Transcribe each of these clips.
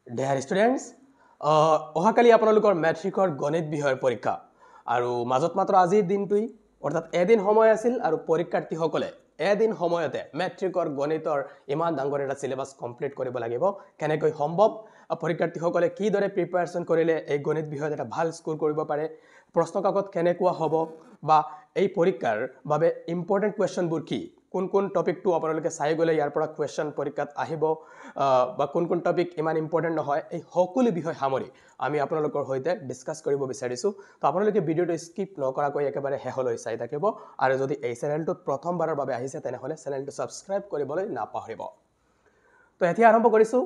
Dear students, অহাকালি আপোনালোকৰ মেট্ৰিকৰ গণিত বিষয়ৰ পৰীক্ষা আৰু মাজত মাত্ৰ আজিৰ দিনটোই অৰ্থাৎ এদিন সময় আছিল আৰু পৰীক্ষাৰ্থীসকলে এদিন সময়তে মেট্ৰিকৰ গণিতৰ ইমান ডাঙৰ এটা সিলেবাস কমপ্লিট কৰিব লাগিব কেনেকৈ সম্ভৱ পৰীক্ষাৰ্থীসকলে কিদৰে প্ৰিপাৰেচন কৰিলে এই গণিত বিষয়ত এটা ভাল স্কোৰ কৰিব পাৰে প্ৰশ্নকাকত কেনেকুৱা হ'ব বা এই পৰীক্ষাৰ বাবে ইম্পৰ্টেন্ট কোৱেশ্চনবোৰ কি কোন কোন টপিকটো আপোনালোকে চাই গলে ইয়াৰ পৰা কোৱেশ্চন পৰীক্ষাত আহিব বা কোন কোন টপিক ইমান ইম্পৰ্টেন্ট নহয় এই সকলো বিষয় সামৰি আমি আপোনালোকৰ সৈতে ডিসকাস কৰিব বিচাৰিছো তো আপোনালোকে ভিডিওটো স্কিপ নকৰাকৈ একেবাৰে হেহলৈ চাই থাকিব আৰু যদি এই চেনেলটোত প্ৰথমবাৰৰ বাবে আহিছে তেনেহলে চেনেলটো সাবস্ক্ৰাইব কৰিবলৈ নাপাহৰিব তো এতিয়া আৰম্ভ কৰিছো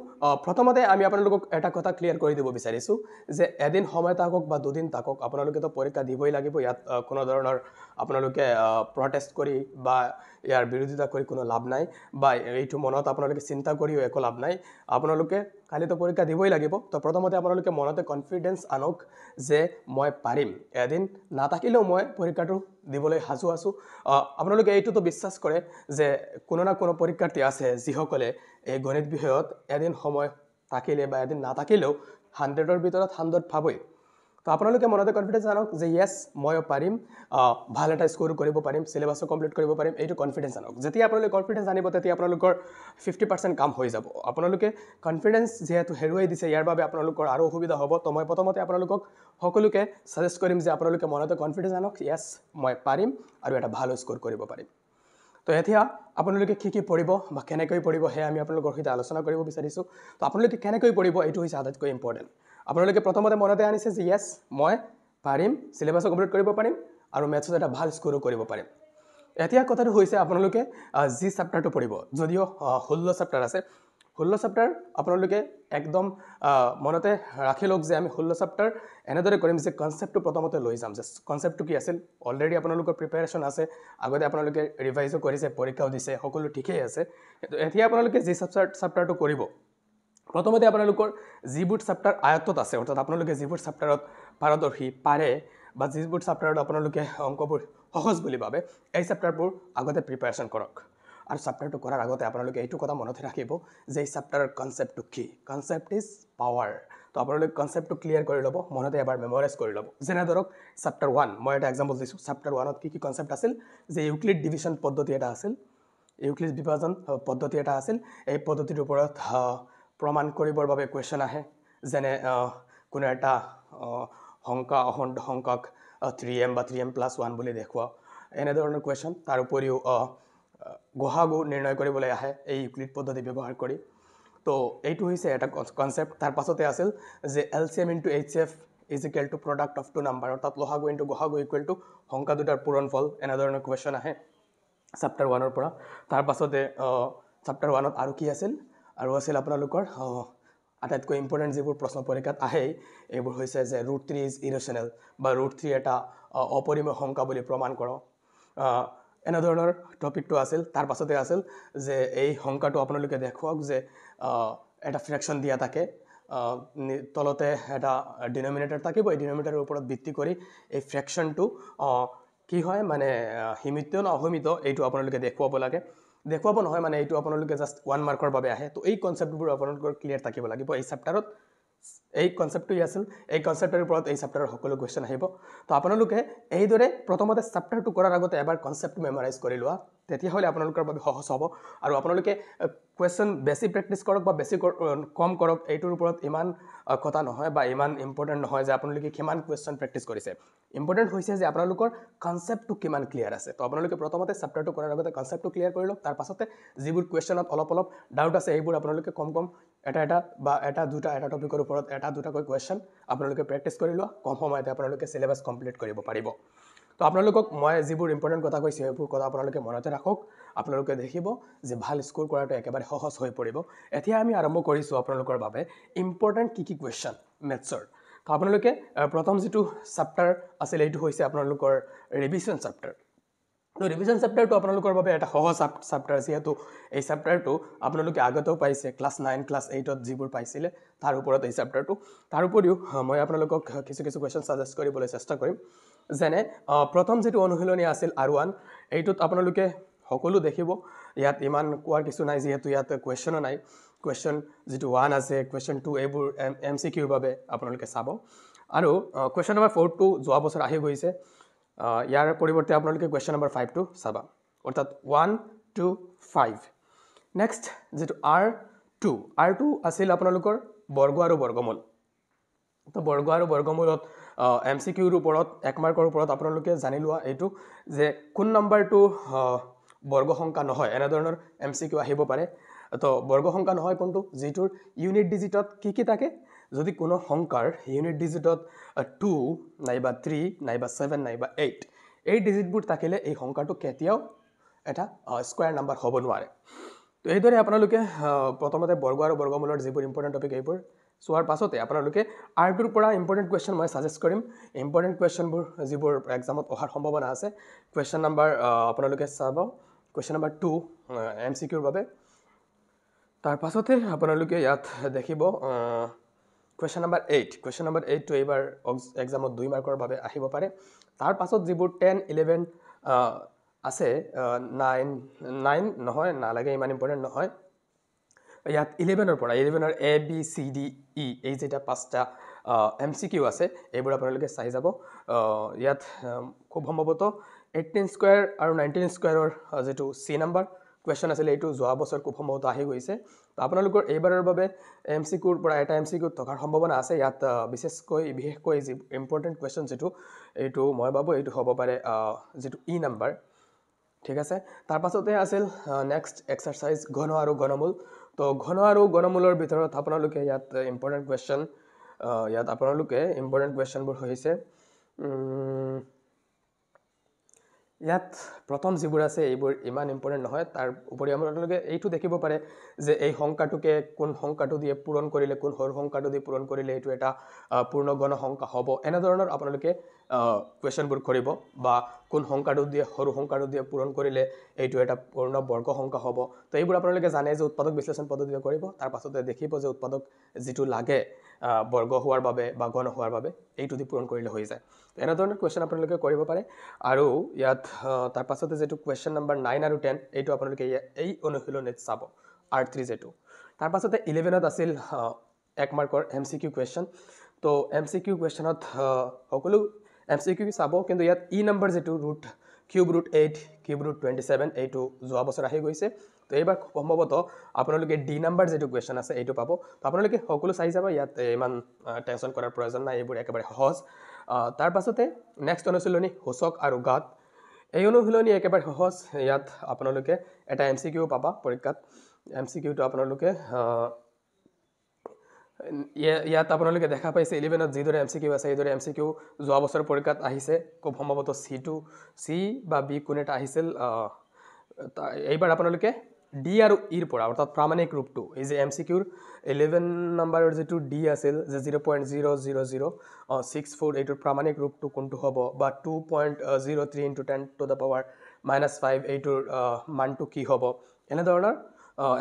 প্ৰথমতে আমি আপোনালোকক এটা কথা ক্লিয়াৰ কৰি দিব বিচাৰিছো যে এদিন সময় তাকক বা দুদিন তাকক আপোনালোকে তো পৰীক্ষা দিবই লাগিব ইয়াত কোনো ধৰণৰ আপোনালোকে প্ৰটেষ্ট কৰি বা ইয়াৰ বিৰোধিতা কৰি কোনো লাভ নাই বা এইটো মনত আপোনালোকে চিন্তা কৰিও একো লাভ নাই আপোনালোকে কালি তো পৰীক্ষা দিবই লাগিব তো প্ৰথমতে আপোনালোকে মনতে কনফিডেন্স আনক যে মই পাৰিম এদিন নাথাকিলেও মই পৰীক্ষাটো দিবলৈ হাজু আছো আপোনালোকে এইটো তো বিশ্বাস কৰে যে কোনো না কোনো পৰীক্ষাৰ্থী আছে যিসকলে এই গণিত বিষয়ত এদিন সময় থাকিলে বা এদিন নাথাকিলেও 100ৰ ভিতৰত 100 পাবই তো আপোনালোকে মনতে কনফিডেন্স আনক যে ইয়েস মই পাৰিম ভাল এটা স্কোৰ কৰিব পাৰিম সিলেবাস কমপ্লিট কৰিব পাৰিম এইটো কনফিডেন্স আনক যেতিয়া আপোনালোকে কনফিডেন্স আনিব তেতিয়া আপোনালোকৰ 50% কাম হৈ যাব আপোনালোকে কনফিডেন্স যেহেতু হেৰুৱাই দিছে ইয়াৰ বাবে আপোনালোকৰ আৰু অসুবিধা হ'ব তো মই প্ৰথমতে আপোনালোকক সকলোকে সাজেষ্ট কৰিম যে আপোনালোকে মনতে কনফিডেন্স আনক ইয়েস মই পাৰিম আৰু এটা ভাল স্কোৰ কৰিব পাৰিম তো এতিয়া আপোনালোকে কি পঢ়িব বা কেনেকৈ পঢ়িব হে আমি আপোনালোকৰ সৈতে আলোচনা কৰিব বিচাৰিছো তো আপোনালোকে কেনেকৈ পঢ়িব এইটো হৈছে আটাইতকৈ ইম্পৰ্টেন্ট আপোনালোকে প্ৰথমতে মনতে আনিছে যে ইয়েস মই পাৰিম সিলেবাস কমপ্লিট কৰিব পাৰিম আৰু মেথছত এটা ভাল স্কোৰ কৰিব পাৰিম এতিয়া কথাটো হৈছে আপোনালোকে জি চেপ্টাৰটো পঢ়িব যদিও 16 চেপ্টাৰ আছে 16 চেপ্টাৰ আপোনালোকে একদম মনতে ৰাখি লওক যে আমি 16 চেপ্টাৰ এনেদৰে কৰিম যে কনসেপ্টটো প্ৰথমতে লৈ যাম যে কনসেপ্টটো কি আছিল অলৰেডি আপোনালোকৰ প্ৰিপাৰেচন আছে আগতে আপোনালোকে ৰিভাইজও কৰিছে পৰীক্ষাও দিছে সকলো ঠিকই আছে এতিয়া আপোনালোকে জি চেপ্টাৰটো কৰিব প্ৰথমতে আপোনালোকৰ জিবোৰ চেপ্টাৰ আয়ত্তত আছে অৰ্থাৎ আপোনালোকে জিবোৰ চেপ্টাৰত পাৰদৰ্শী পাৰে বা জিবোৰ চেপ্টাৰত আপোনালোকে অংকবোৰ সহজ বুলি ভাবে এই চেপ্টাৰবোৰ আগতে প্ৰিপাৰেচন কৰক আৰু চেপ্টাৰটো কৰাৰ আগতে আপোনালোকে এইটো কথা মনত ৰাখিব যে এই চেপ্টাৰৰ কনসেপ্টটো কি কনসেপ্ট ইজ পাৱাৰ তো আপোনালোকে কনসেপ্টটো ক্লিয়াৰ কৰি ল'ব মনতে এবাৰ মেমৰাইজ কৰি ল'ব যেনে ধৰক চেপ্টাৰ 1 মই এটা এক্সাম্পল দিছো চেপ্টাৰ 1ত কি কনসেপ্ট আছিল যে ইউক্লিড ডিভিজন পদ্ধতি এটা আছিল ইউক্লিড বিভাজন পদ্ধতি এটা আছিল এই পদ্ধতিৰ ওপৰত প্ৰমাণ কৰিবৰ বাবে কোৱেশ্চন আহে যেনে কোনো এটা সংখ্যা অখণ্ড সংখ্যাক 3m বা 3m+1 বুলি দেখুৱা এনে ধৰণৰ কোৱেশ্চন তাৰ উপৰিও গহাগু নিৰ্ণয় কৰিবলৈ আহে এই ইউক্লিড পদ্ধতি ব্যৱহাৰ কৰি তো এইটো হৈছে এটা কনসেপ্ট তাৰ পাছতে আছিল যে LCM * HCF = product of two number অৰ্থাৎ লহাগু * গহাগু = সংখ্যা দুটাৰ পূৰণফল এনে ধৰণৰ কোৱেশ্চন আহে চেপ্টাৰ 1ৰ পৰা তাৰ পাছতে চেপ্টাৰ 1ত আৰু কি আছিল আৰু আছিল আপোনালোকৰ আটাইতকৈ ইম্পৰ্টেন্ট যিবোৰ প্ৰশ্ন পৰীক্ষাত আহে এইবোৰ হৈছে যে √3 ইজ ইৰেশনাল বা √3 এটা অপৰিমেয় সংখ্যা বুলি প্ৰমাণ কৰক এনে ধৰণৰ টপিকটো আছিল তাৰ পাছতে আছিল যে এই সংখ্যাটো আপোনালোকে দেখুৱাওক যে এটা ফ্ৰেকশন দিয়া থাকে তলতে এটা ডিনোমিনেটৰ থাকিব এই ডিনোমিনেটৰৰ ওপৰত ভিত্তি কৰি এই ফ্ৰেকশনটো কি হয় মানে সীমিত না অসীমিত এইটো আপোনালোকে দেখুৱাব লাগে দেখুৱাব নহয় মানে এইটো আপোনালোকে জাস্ট 1 মাৰ্কৰ বাবে আহে তো এই কনসেপ্টবোৰ আপোনালোকৰ ক্লিয়াৰ থাকিব লাগিব এই চেপ্টাৰত এই কনসেপ্টটো আছিল এই কনসেপ্টৰ ওপৰত এই চেপ্টাৰৰ সকলো কোৱেশ্চন আহিব তো আপোনালোকে এইদৰে প্ৰথমতে চেপ্টাৰটো কৰাৰ আগতে এবাৰ কনসেপ্ট মেমৰাইজ কৰি লোৱা তেতিয়া হলে আপোনালোকৰ বাবে সহজ হ'ব আৰু আপোনালোকে কোৱেশ্চন বেছি প্ৰেক্টিস কৰক বা বেছি কম কৰক এইটোৰ ওপৰত ইমান কথা নহয় বা ইমান ইম্পৰ্টেন্ট নহয় যে আপোনালোকে কিমান কোৱেশ্চন প্ৰেক্টিস কৰিছে ইম্পৰ্টেন্ট হৈছে যে আপোনালোকৰ কনসেপ্টটো কিমান ক্লিয়াৰ আছে তো আপোনালোকে প্ৰথমতে চেপ্টাৰটো কৰাৰ আগতে কনসেপ্টটো ক্লিয়াৰ কৰি লওক তাৰ পাছতে যিবোৰ কোৱেশ্চনত অলপ ডাউট আছে এইবোৰ আপোনালোকে কম এটা বা এটা দুটা এটা টপিকৰ ওপৰত এটা দুটাকৈ কোৱেশ্চন আপোনালোকে প্ৰেক্টিস কৰি লোৱা কম সময়তে আপোনালোকে সিলেবাস কমপ্লিট কৰিব পাৰিব তো আপোনালোকক মই যিবোৰ ইম্পৰ্টেন্ট কথা কৈছো এইবোৰ কথা আপোনালোকে মনতে ৰাখক আপোনালোকে দেখিব যে ভাল স্কোৰ কৰাটো একেবাৰে সহজ হৈ পৰিব এতিয়া আমি আৰম্ভ কৰিছো আপোনালোকৰ বাবে ইম্পৰ্টেন্ট কি কোৱেশ্চন মেথছৰ তো আপোনালোকে প্ৰথম যেটো চেপ্টাৰ আছিল এইটো হৈছে আপোনালোকৰ ৰিভিজন চেপ্টাৰ তো ৰিভিজন চেপ্টাৰটো আপোনালোকৰ বাবে এটা সহজ চেপ্টাৰ যেহেতু এই চেপ্টাৰটো আপোনালোকে আগতেও পাইছে ক্লাস 9 ক্লাস 8 ত যিবোৰ পাইছিলে তাৰ ওপৰত এই চেপ্টাৰটো তাৰ উপৰিও মই আপোনালোকক কিছু কোৱেশ্চন সাজেষ্ট কৰিবলৈ চেষ্টা কৰিম যেনে প্ৰথম যেটো অনুশীলনী আছিল R1 এইটোত আপোনালোকে সকলো দেখিব ইয়াত ইমান কোৱাৰ কিছু নাই যেহেতু ইয়াত কোৱেশ্চনো নাই কুৱেশ্যন যিটো 1 আছে কুৱেশ্যন 2 এইবোৰ MCQৰ বাবে আপোনালোকে চাব আৰু কুৱেশ্যন নম্বৰ 4 টো যোৱা বছৰ আহি গৈছে ইয়াৰ পৰিৱৰ্তে আপোনালোকে কুৱেশ্যন নম্বৰ 5 টো চাবা অৰ্থাৎ 1 2 5 নেক্সট যেটো R2 আছিল আপোনালোকৰ বৰ্গ আৰু বৰ্গমূল তো বৰ্গ আৰু বৰ্গমূলত MCQৰ ওপৰত 1 মাৰ্কৰ ওপৰত আপোনালোকে জানি লোৱা এইটো যে কোন নম্বৰটো বৰ্গ সংখ্যা নহয় এনে ধৰণৰ MCQ আহিব পাৰে তো বৰ্গ সংখ্যা নহয় কোনটো যিটোৰ ইউনিট ডিজিটত কি থাকে যদি কোনো সংখ্যাৰ ইউনিট ডিজিটত 2 নাইবা 3 নাইবা 7 নাইবা 8 এই ডিজিটবোৰ থাকিলে এই সংখ্যাটো কেতিয়াও এটা স্কয়াৰ নাম্বাৰ হ'ব নোৱাৰে তো এইদৰে আপোনালোকে প্ৰথমতে বৰ্গ আৰু বৰ্গমূলৰ যিবোৰ ইম্পৰ্টেন্ট টপিক এইবোৰ সোৱাৰ পাছতে আপোনালোকে R2ৰ পৰা ইম্পৰ্টেন্ট কোৱেশ্চন মই সাজেষ্ট কৰিম ইম্পৰ্টেন্ট কোৱেশ্চনবোৰ যিবোৰ এক্সামত অহাৰ সম্ভাৱনা আছে কোৱেশ্চন নাম্বাৰ আপোনালোকে চাব কোৱেশ্চন নাম্বাৰ 2 MCQৰ বাবে তাৰ পাছতে আপোনালোকে ইয়াত দেখিব কোৱেশ্চন নাম্বাৰ 8 টো এইবাৰ এক্সামত 2 মাৰ্কৰ বাবে আহিব পাৰে তাৰ পাছত যিবোৰ 10 11 আছে 9 নহয় নালাগে ইমান ইম্পৰ্টেন্ট নহয় ইয়াত 11ৰ পৰা 11ৰ A B C D E এই যেটা পাঁচটা MCQ আছে এইবোৰ আপোনালোকে চাই যাব ইয়াত খুব সম্ভৱত 18 স্কয়াৰ আৰু 19 স্কয়াৰৰ যেটো C নাম্বাৰ কোৱেশ্চন আছিল এইটো যোৱা বছৰ খুব সম্ভৱত আহি গৈছে তো আপোনালোকৰ এইবাৰৰ বাবে MCQৰ পৰা এটা MCQ থকাৰ সম্ভাৱনা আছে ইয়াত বিশেষকৈ যি ইম্পৰ্টেন্ট কোৱেশ্চন যেটো এইটো মই ভাবো এইটো হ'ব পাৰে যেটো E নাম্বাৰ ঠিক আছে তাৰ পাছতে আছিল নেক্সট এক্সাৰসাইজ ঘন আৰু ঘনমূল তো ঘন আৰু ঘনমূলৰ ভিতৰত আপোনালোকে ইয়াত ইম্পৰ্টেন্ট কোৱেশ্চনবোৰ হৈছে ইয়াত প্ৰথম যিবোৰ আছে এইবোৰ ইমান ইম্পৰ্টেন্ট নহয় তাৰ উপৰি আপোনালোকে এইটো দেখিব পাৰে যে এই সংখ্যাটোকে কোন সংখ্যাটো দিয়ে পূৰণ কৰিলে কোন হৰ সংখ্যাটো দিয়ে পূৰণ কৰিলে এইটো এটা পূৰ্ণ গণ সংখ্যা হ'ব এনে ধৰণৰ আপোনালোকে কোৱেশ্চনবোৰ কৰিব বা কোন সংখ্যাটো দিয়ে হৰ সংখ্যাটো দিয়ে পূৰণ কৰিলে এইটো এটা পূৰ্ণ বৰ্গ সংখ্যা হ'ব তো এইবোৰ আপোনালোকে জানে যে উৎপাদক বিশ্লেষণ পদ্ধতিৰে কৰিব তাৰ পাছতে দেখিব যে উৎপাদক যেটো লাগে বৰ্গ হোৱাৰ বাবে বা ঘন হোৱাৰ বাবে এইটো দি পূৰণ কৰিলে হৈ যায় এনে ধৰণৰ কোৱেশ্চন আপোনালোকে কৰিব পাৰে আৰু ইয়াত তাৰ পাছতে যেটো কোৱেশ্চন নম্বৰ 9 আৰু 10 এইটো আপোনালোকে এই অনুশীলনীত চাব R3 যেটো তাৰ পাছতে 11ত আছিল 1 মাৰ্কৰ MCQ কোৱেশ্চন তো MCQ কোৱেশ্চনত সকলো MCQ চাব কিন্তু ইয়াত E নম্বৰ যেটো কিউব ৰুট 8 কিউব ৰুট 27 এইটো যোৱা বছৰ আহি গৈছে তো এইবাৰ সম্ভৱত আপোনালোকে D নম্বৰ যেটো কোৱেশ্চন আছে এইটো পাব তো আপোনালোকে সকলো চাই যাব ইয়াত ইমান টেনচন কৰাৰ প্ৰয়োজন নাই এইবোৰ একেবাৰে সহজ তাৰ পাছতে নেক্সট অনুশীলনী সূচক আৰু ঘাত এই অনুশীলনী একেবাৰে সহজ ইয়াত আপোনালোকে এটা MCQ পাবা পৰীক্ষাত MCQটো আপোনালোকে ইয়াত আপোনালোকে দেখা পাইছে 11ত যিদৰে MCQ আছে এইদৰে MCQ যোৱা বছৰ পৰীক্ষাত আহিছে খুব সম্ভৱত C বা B কোন এটা আহিছিল এইবাৰ আপোনালোকে D আৰু E ৰ পৰা অৰ্থাৎ প্ৰামাণিক ৰূপটো এই যে MCQৰ 11 নম্বৰৰ যেটো D আছিল যে 0.000648 এইটোৰ প্ৰামাণিক ৰূপটো কোনটো হ'ব বা 2.03 into 10 to the power -5 এইটোৰ মানটো কি হ'ব এনে ধৰণৰ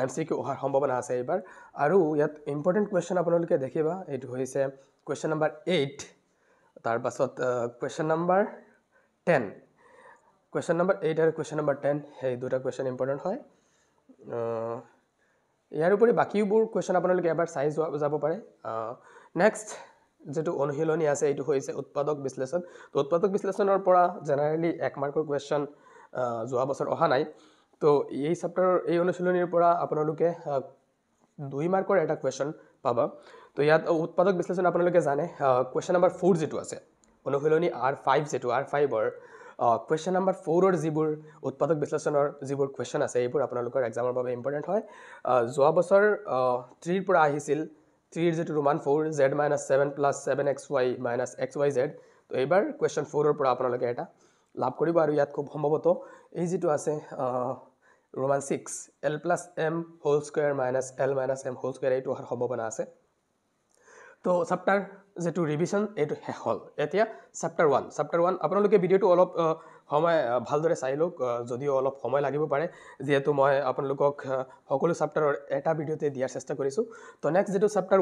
MCQ অহাৰ সম্ভাৱনা আছে এইবাৰ আৰু ইয়াত ইম্পৰ্টেন্ট কোৱেশ্চন আপোনালোকে দেখিবা এইটো হৈছে কোৱেশ্চন নম্বৰ 8 তাৰ পাছত কোৱেশ্চন নম্বৰ 10 কোৱেশ্চন নম্বৰ 8 আৰু কোৱেশ্চন নম্বৰ 10 এই দুটা কোৱেশ্চন ইম্পৰ্টেন্ট হয় ইয়াৰ উপৰি বাকিবোৰ কোৱেশ্চন আপোনালোকে এবাৰ চাই যাব পাৰে নেক্সট যেটো অনুশীলনী আছে এইটো হৈছে উৎপাদক বিশ্লেষণ তো উৎপাদক বিশ্লেষণৰ পৰা জেনাৰেলি 1 মাৰ্কৰ কোৱেশ্চন যোৱা বছৰ অহা নাই তো এই চেপ্টাৰৰ এই অনুশীলনীৰ পৰা আপোনালোকে 2 মাৰ্কৰ এটা কোৱেশ্চন পাবা তো ইয়াত উৎপাদক বিশ্লেষণ আপোনালোকে জানে কোৱেশ্চন নম্বৰ 4 যেটো আছে অনুশীলনী R5 যেটো R5ৰ কোৱেশ্চন নম্বৰ 4ৰ যিবোৰ উৎপাদক বিশ্লেষণৰ যিবোৰ কোৱেশ্চন আছে এইবোৰ আপোনালোকৰ এক্সামৰ বাবে ইম্পৰ্টেন্ট হয় যোৱা বছৰ 3 ৰ পৰা আহিছিল 3 ৰ যেটো ৰোমান 4 z - 7 + 7xy - xyz তো এইবাৰ কোৱেশ্চন 4ৰ পৰা আপোনালোকে এটা লাভ কৰিব আৰু ইয়াত খুব সম্ভৱত এই যেটো আছে Roman 6 l + m whole square - l - m whole square এইটো অহাৰ সম্ভাৱনা আছে তো চেপ্টাৰ যেটো ৰিভিজন এইটো শেষ হল এতিয়া চেপ্টাৰ 1 আপোনালোকে ভিডিওটো অলপ সময় ভালদৰে চাই লওক যদিও অলপ সময় লাগিব পাৰে যেহেতু মই আপোনালোকক সকলো চেপ্টাৰৰ এটা ভিডিওতে দিয়াৰ চেষ্টা কৰিছো তো নেক্সট যেটো চেপ্টাৰ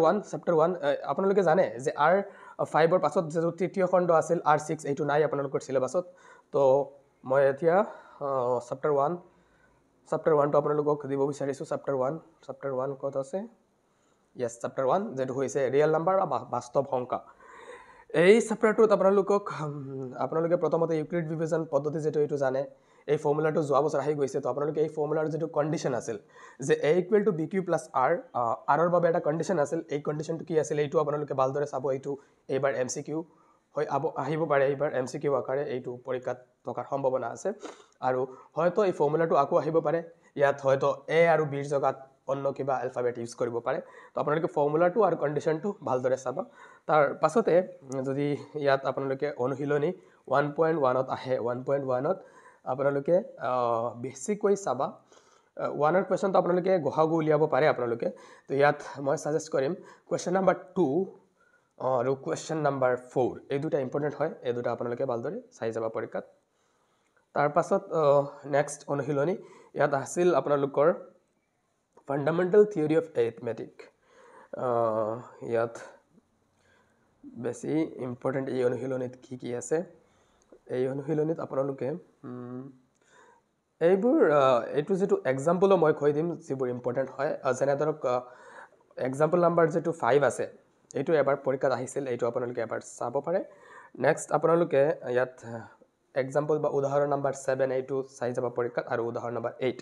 1 আপোনালোকে জানে যে R5ৰ পাছত যেটো তৃতীয় খণ্ড আছিল R6 এইটো নাই আপোনালোকৰ সিলেবাসত তো মই এতিয়া চেপ্টাৰ 1 চেপ্টাৰ 1 টো আপোনালোকক দিব বিচাৰিছোঁ চেপ্টাৰ 1 ক'ত আছে ইয়েছ চেপ্টাৰ 1 যেটো হৈছে ৰিয়েল নাম্বাৰ বা বাস্তৱ সংখ্যা এই চেপ্টাৰটোত আপোনালোকে প্ৰথমতে ইউক্লিড ডিভিজন পদ্ধতি যেটো এইটো জানে এই ফৰ্মুলাটো যোৱা বছৰ আহি গৈছে তো আপোনালোকে এই ফৰ্মুলাৰ যেটো কণ্ডিশ্যন আছিল যে a = bq + r r ৰ বাবে এটা কণ্ডিশ্যন আছিল এই কণ্ডিশ্যনটো কি আছিল এইটো আপোনালোকে ভালদৰে চাব এইটো এইবাৰ এমচিকিউ হৈ আহিব পাৰে এইবাৰ এমচিকিউ আকাৰে এইটো পৰীক্ষাত থকাৰ সম্ভাৱনা আছে আৰু হয়তো এই ফৰ্মুলাটো আকৌ আহিব পাৰে ইয়াত হয়তো a আৰু b ৰ জগাত অন্য কিবা এলফাবেট ইউজ কৰিব পাৰে তো আপোনালোকে ফৰ্মুলাটো আৰু কণ্ডিশ্যনটো ভালদৰে চাব তাৰ পাছতে যদি ইয়াত আপোনালোকে অনুশীলনী 1.1 ত আহে 1.1 ত আপোনালোকে বেছিকৈ চাবা 1 ৰ কোৱেশ্চনটো আপোনালোকে গহাগু উলিয়াব পাৰে আপোনালোকে তো ইয়াত মই সাজেষ্ট কৰিম কোৱেশ্চন নাম্বাৰ 2 আৰু কোৱেশ্চন নাম্বাৰ 4 এই দুটা ইম্পৰ্টেণ্ট হয় এই দুটা আপোনালোকে ভালদৰে চাই যাব পৰীক্ষাত তাৰ পাছত নেক্সট অনুশীলনী ইয়াত আছিল আপোনালোকৰ ফান্ডামেন্টাল থিওৰি অফ এৰিথমেটিক ইয়াত বেছি ইম্পৰ্টেণ্ট এই অনুশীলনীত কি আছে এই অনুশীলনীত আপোনালোকে এইবোৰ এইটো যেটো এক্সাম্পলো মই কৈ দিম যিবোৰ ইম্পৰ্টেণ্ট হয় যেনে ধৰক এক্সাম্পল নাম্বাৰ যেটো 5 আছে এইটো এবাৰ পৰীক্ষাত আহিছিল এইটো আপোনালোকে এবাৰ চাব পাৰে নেক্সট আপোনালোকে ইয়াত এক্সাম্পল বা উদাহৰণ নাম্বাৰ 7 এইটো চাই যাব পৰীক্ষাত আৰু উদাহৰণ নাম্বাৰ 8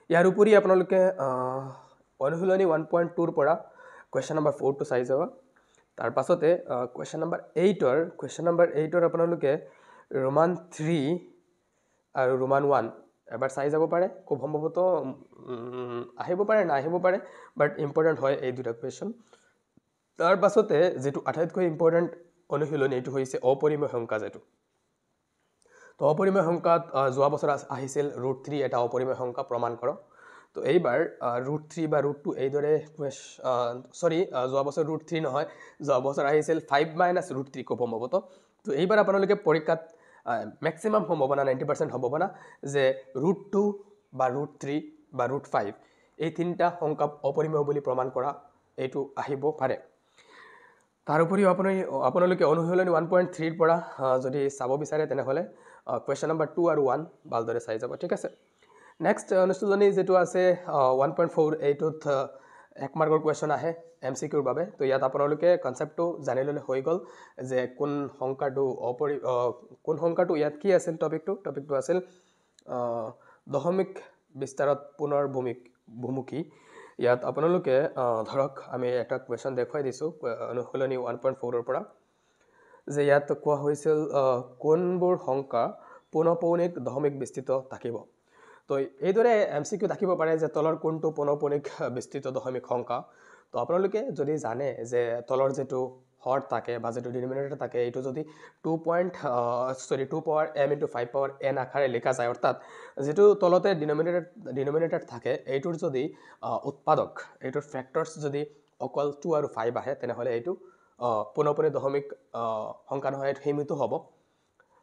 ইয়াৰ উপৰি আপোনালোকে অনুশীলনী 1.2 ৰ পৰা কোৱেশ্চন নাম্বাৰ 4 টো চাই যাব তাৰ পাছতে কোৱেশ্চন নাম্বাৰ 8 ৰ আপোনালোকে ৰোমান 3 আৰু ৰোমান 1 এবাৰ চাই যাব পাৰে খুব সম্ভৱত আহিব পাৰে না আহিব পাৰে বাট ইম্পৰ্টেণ্ট হয় এই দুটা কোৱেশ্চন তাৰ পাছতে যেটো আটাইতকৈ ইম্পৰ্টেণ্ট অনুশীলনী এইটো হৈছে অপৰিমেয় সংখ্যা যেটো তো অপৰিমেয় সংখ্যাত যোৱা বছৰ আহিছিল √3 এটা অপৰিমেয় সংখ্যা প্ৰমাণ কৰক তো এইবাৰ √3 বা √2 এইদৰে সৰি যোৱা বছৰ √3 নহয় যোৱা বছৰ আহিছিল 5 - √3 খুব সম্ভৱত তো এইবাৰ আপোনালোকে পৰীক্ষাত ম্যাক্সিমাম সম্ভাৱনা 90% সম্ভাৱনা যে √2 বা √3 বা √5 এই তিনটা সংখ্যা অপৰিমেয় বুলি প্ৰমাণ কৰা এইটো আহিব পাৰে তাৰ উপৰিও আপোনালোকে অনুশীলনী 1.3 ৰ পৰা যদি চাব বিচাৰে তেনেহলে কোৱেশ্চন নাম্বাৰ 2 আৰু 1 ভালদৰে চাই যাব ঠিক আছে নেক্সট অনুশীলনী যেটো আছে 1.4 এইটোত এক মাৰ্কৰ কোৱেশ্চন আহে এমসিকিউৰ বাবে তো ইয়াত আপোনালোকে কনসেপ্টটো জানি ললে হৈ গল যে কোন সংখ্যাটো ইয়াত কি আছিল টপিকটো আছিল দশমিক বিস্তাৰত পুনৰ ভূমুকি ইয়াত আপোনালোকে ধৰক আমি এটা কোৱেশ্চন দেখুৱাই দিছো অনুশীলনী 1.4 ৰ পৰা যে ইয়াত কোৱা হৈছিল কোনবোৰ সংখ্যা পৌনঃপুনিক দশমিক বিস্তৃত থাকিব তো এইদৰে এমসিকিউ থাকিব পাৰে যে তলৰ কোনটো পৌনঃপুনিক বিস্তৃত দশমিক সংখ্যা তো আপোনালোকে যদি জানে যে তলৰ যেটো হৰ থাকে বা যেটো ডিনোমিনেটৰ থাকে এইটো যদি 2 পাৱাৰ m * 5 পাৱাৰ n আকাৰে লিখা যায় অৰ্থাৎ যেটো তলতে ডিনোমিনেটৰ থাকে এইটোৰ যদি উৎপাদক এইটোৰ ফ্যাক্টৰস যদি অকল 2 আৰু 5 আহে তেনেহলে এইটো পৌনঃপুনিক দশমিক সংখ্যা নহয় সীমিত হ'ব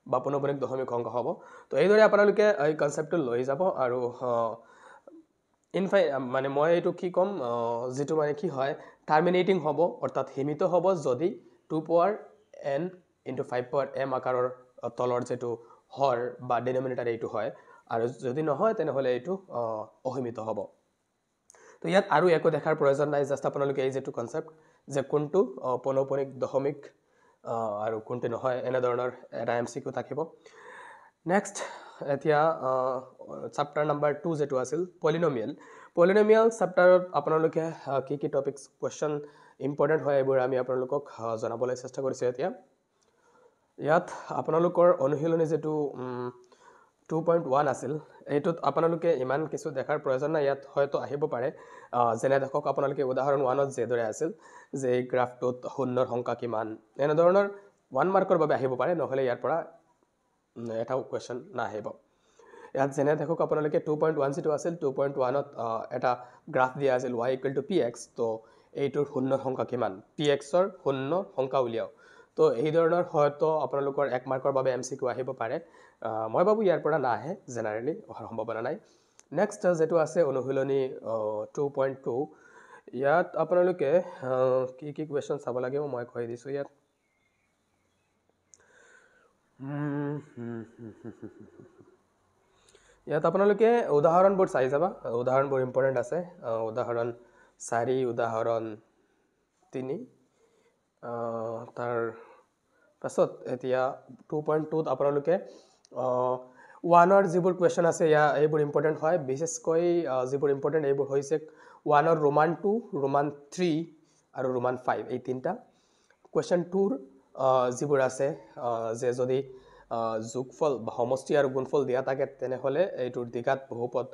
বা পৌনঃপুনিক দশমিক সংখ্যা হ'ব তো এইদৰে আপোনালোকে এই কনসেপ্টটো লৈ যাব আৰু মানে মই এইটো কি কম যেটো মানে কি হয় টাৰ্মিনেটিং হ'ব অৰ্থাৎ সীমিত হ'ব যদি 2 পাৱাৰ n * 5 পাৱাৰ m আকাৰৰ তলৰ যেটো হৰ বা ডিনোমিনেটৰ এইটো হয় আৰু যদি নহয় তেনেহলে এইটো অসীমিত হ'ব তো ইয়াত আৰু একো দেখাৰ প্ৰয়োজন নাই জাস্ট আপোনালোকে এই যেটো কনসেপ্ট যে কোনটো পৌনঃপুনিক দশমিক আৰু কোনটো নহয় এনে ধৰণৰ এটা এমসিকিউ থাকিব নেক্সট এতিয়া চেপ্টাৰ নাম্বাৰ 2 যেটো আছিল পলিনোমিয়াল চেপ্টাৰত আপোনালোকে কি টপিকস কোৱেশ্চন ইম্পৰ্টেণ্ট হয় এইবোৰ আমি আপোনালোকক জনাবলৈ চেষ্টা কৰিছো এতিয়া ইয়াত আপোনালোকৰ অনুশীলনী যেটো 2.1 আছিল এইটোত আপোনালোকে ইমান কিছু দেখাৰ প্ৰয়োজন নাই ইয়াত হয়তো আহিব পাৰে যেনে দেখক আপোনালোকে উদাহৰণ 1 ত যেদৰে আছিল যে এই গ্ৰাফটোত শূন্যৰ সংখ্যা কিমান এনে ধৰণৰ 1 মাৰ্কৰ বাবে আহিব পাৰে নহলে ইয়াৰ পৰা এটাও কোৱেশ্চন নাহিব ইয়াত যেনে দেখক আপোনালোকে 2.1 যেটো আছিল 2.1 ত এটা গ্ৰাফ দিয়া আছিল y = px তো এইটোৰ শূন্যৰ সংখ্যা কিমান px ৰ শূন্য সংখ্যা উলিয়াও তো এই ধৰণৰ হয়তো আপোনালোকৰ 1 মাৰ্কৰ বাবে এমসিকিউ আহিব পাৰে মই ভাবো ইয়াৰ পৰা নাহে জেনাৰেলি অহাৰ সম্ভাৱনা নাই নেক্সট যেটো আছে অনুশীলনী 2.2 ইয়াত আপোনালোকে কি কোৱেশ্চন চাব লাগিব মই কৈ দিছো ইয়াত ইয়াত আপোনালোকে উদাহৰণবোৰ চাই যাবা উদাহৰণবোৰ ইম্পৰ্টেণ্ট আছে উদাহৰণ 4 উদাহৰণ 3 তাৰ পাছত এতিয়া 2.2 আপোনালোকে 1 ৰ যিবোৰ কোৱেশ্চন আছে এইবোৰ ইম্পৰ্টেণ্ট হয় বিশেষকৈ যিবোৰ ইম্পৰ্টেণ্ট এইবোৰ হৈছে 1 ৰ ৰোমান 2 ৰোমান 3 আৰু ৰোমান 5 এই তিনিটা কোৱেশ্চন 2 যিবোৰ আছে যে যদি যোগফল বা সমষ্টি আৰু গুণফল দিয়া থাকে তেনেহলে এইটোৰ দ্বিঘাত বহুপদ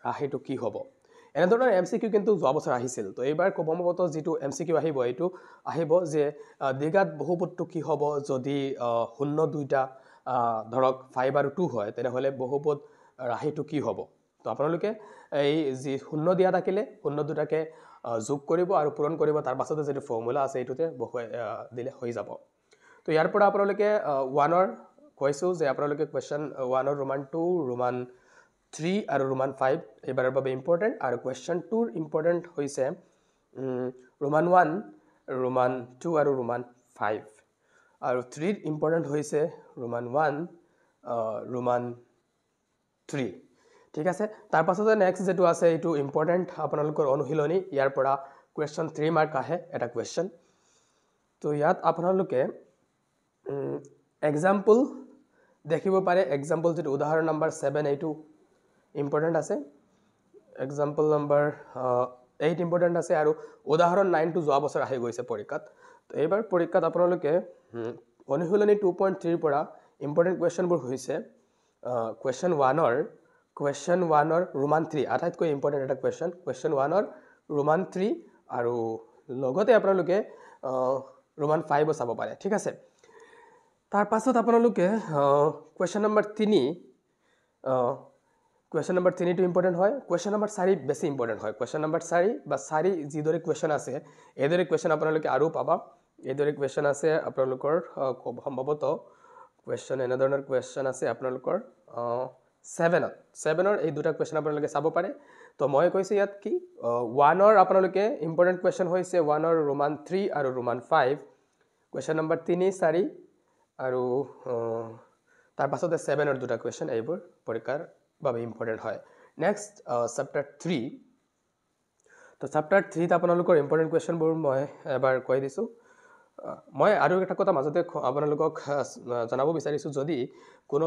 ৰাশিটো কি হ'ব এনেধৰণৰ এমসিকিউ কিন্তু যোৱা বছৰ আহিছিল তো এইবাৰ সম্ভৱতঃ যেটো এমসিকিউ আহিব এইটো আহিব যে দ্বিঘাত বহুপদটো কি হ'ব যদি শূন্য দুইটা ধৰক 5 আৰু 2 হয় তেনেহলে বহুপদ ৰাশিটো কি হ'ব তো আপোনালোকে এই যে শূন্য দিয়া থাকিলে শূন্য দুটাকে যোগ কৰিব আৰু পূৰণ কৰিব তাৰ পাছতে যেটো ফৰ্মুলা আছে এইটোতে দিলে হৈ যাব তো ইয়াৰ পৰা আপোনালোকে 1 ৰ কৈছো যে আপোনালোকে কোৱেশ্চন 1 ৰ ৰোমান 2 ৰোমান 3 আৰু ৰোমান 5 এবাৰৰ বাবে ইম্পৰ্টেণ্ট আৰু কোৱেশ্চন 2 ৰ ইম্পৰ্টেণ্ট হৈছে ৰোমান 1 ৰোমান 2 আৰু ৰোমান 5 আৰু 3 ৰ ইম্পৰ্টেণ্ট হৈছে ৰোমান 1 ৰোমান 3 ঠিক আছে তাৰ পাছতে নেক্সট যেটো আছে এইটো ইম্পৰ্টেণ্ট আপোনালোকৰ অনুশীলনী ইয়াৰ পৰা কোৱেশ্চন 3 মাৰ্ক আহে এটা কোৱেশ্চন তো ইয়াত আপোনালোকে এক্সাম্পল দেখিব পাৰে এক্সাম্পল যেটো উদাহৰণ নম্বৰ 7 এইটো ইম্পৰ্টেণ্ট আছে এক্সাম্পল নম্বৰ 8 ইম্পৰ্টেণ্ট আছে আৰু উদাহৰণ 9 টো যোৱা বছৰ আহি গৈছে পৰীক্ষাত তো এইবাৰ পৰীক্ষাত আপোনালোকে অনুশীলনী 2.3 ৰ পৰা ইম্পৰ্টেণ্ট কোৱেশ্চনবোৰ হৈছে কোৱেশ্চন 1 ৰ ৰোমান 3 আটাইতকৈ ইম্পৰ্টেণ্ট এটা কোৱেশ্চন 1 ৰ ৰোমান 3 আৰু লগতে আপোনালোকে ৰোমান 5 চাব পাৰে ঠিক আছে তাৰ পাছত আপোনালোকে কোৱেশ্চন নম্বৰ 3 কোৱেশ্চন নম্বৰ 3 টো ইম্পৰ্টেণ্ট হয় কোৱেশ্চন নম্বৰ 4 বেছি ইম্পৰ্টেণ্ট হয় কোৱেশ্চন নম্বৰ 4 বা 4 যিদৰে কোৱেশ্চন আছে এইদৰে কোৱেশ্চন আপোনালোকে আৰু পাবা এইদৰে কোৱেশ্চন আছে আপোনালোকৰ সম্ভৱতঃ কোৱেশ্চন এনেধৰণৰ কোৱেশ্চন আছে আপোনালোকৰ 7 ৰ এই দুটা কোৱেশ্চন আপোনালোকে চাব পাৰে তো মই কৈছো ইয়াত কি 1 ৰ আপোনালোকে ইম্পৰ্টেণ্ট কোৱেশ্চন হৈছে 1 ৰ ৰোমান 3 আৰু ৰোমান 5 কোৱেশ্চন নম্বৰ 3 4 আৰু তাৰ পাছতে 7 ৰ দুটা কোৱেশ্চন এইবোৰ পৰীক্ষাৰ বাবে ইম্পৰ্টেণ্ট হয় নেক্সট চেপ্টাৰ 3 তো চেপ্টাৰ 3 ত আপোনালোকৰ ইম্পৰ্টেণ্ট কোৱেশ্চনবোৰ মই এবাৰ কৈ দিছো মই আৰু এটা কথা মাজতে আপোনালোকক জনাব বিচাৰিছো যদি কোনো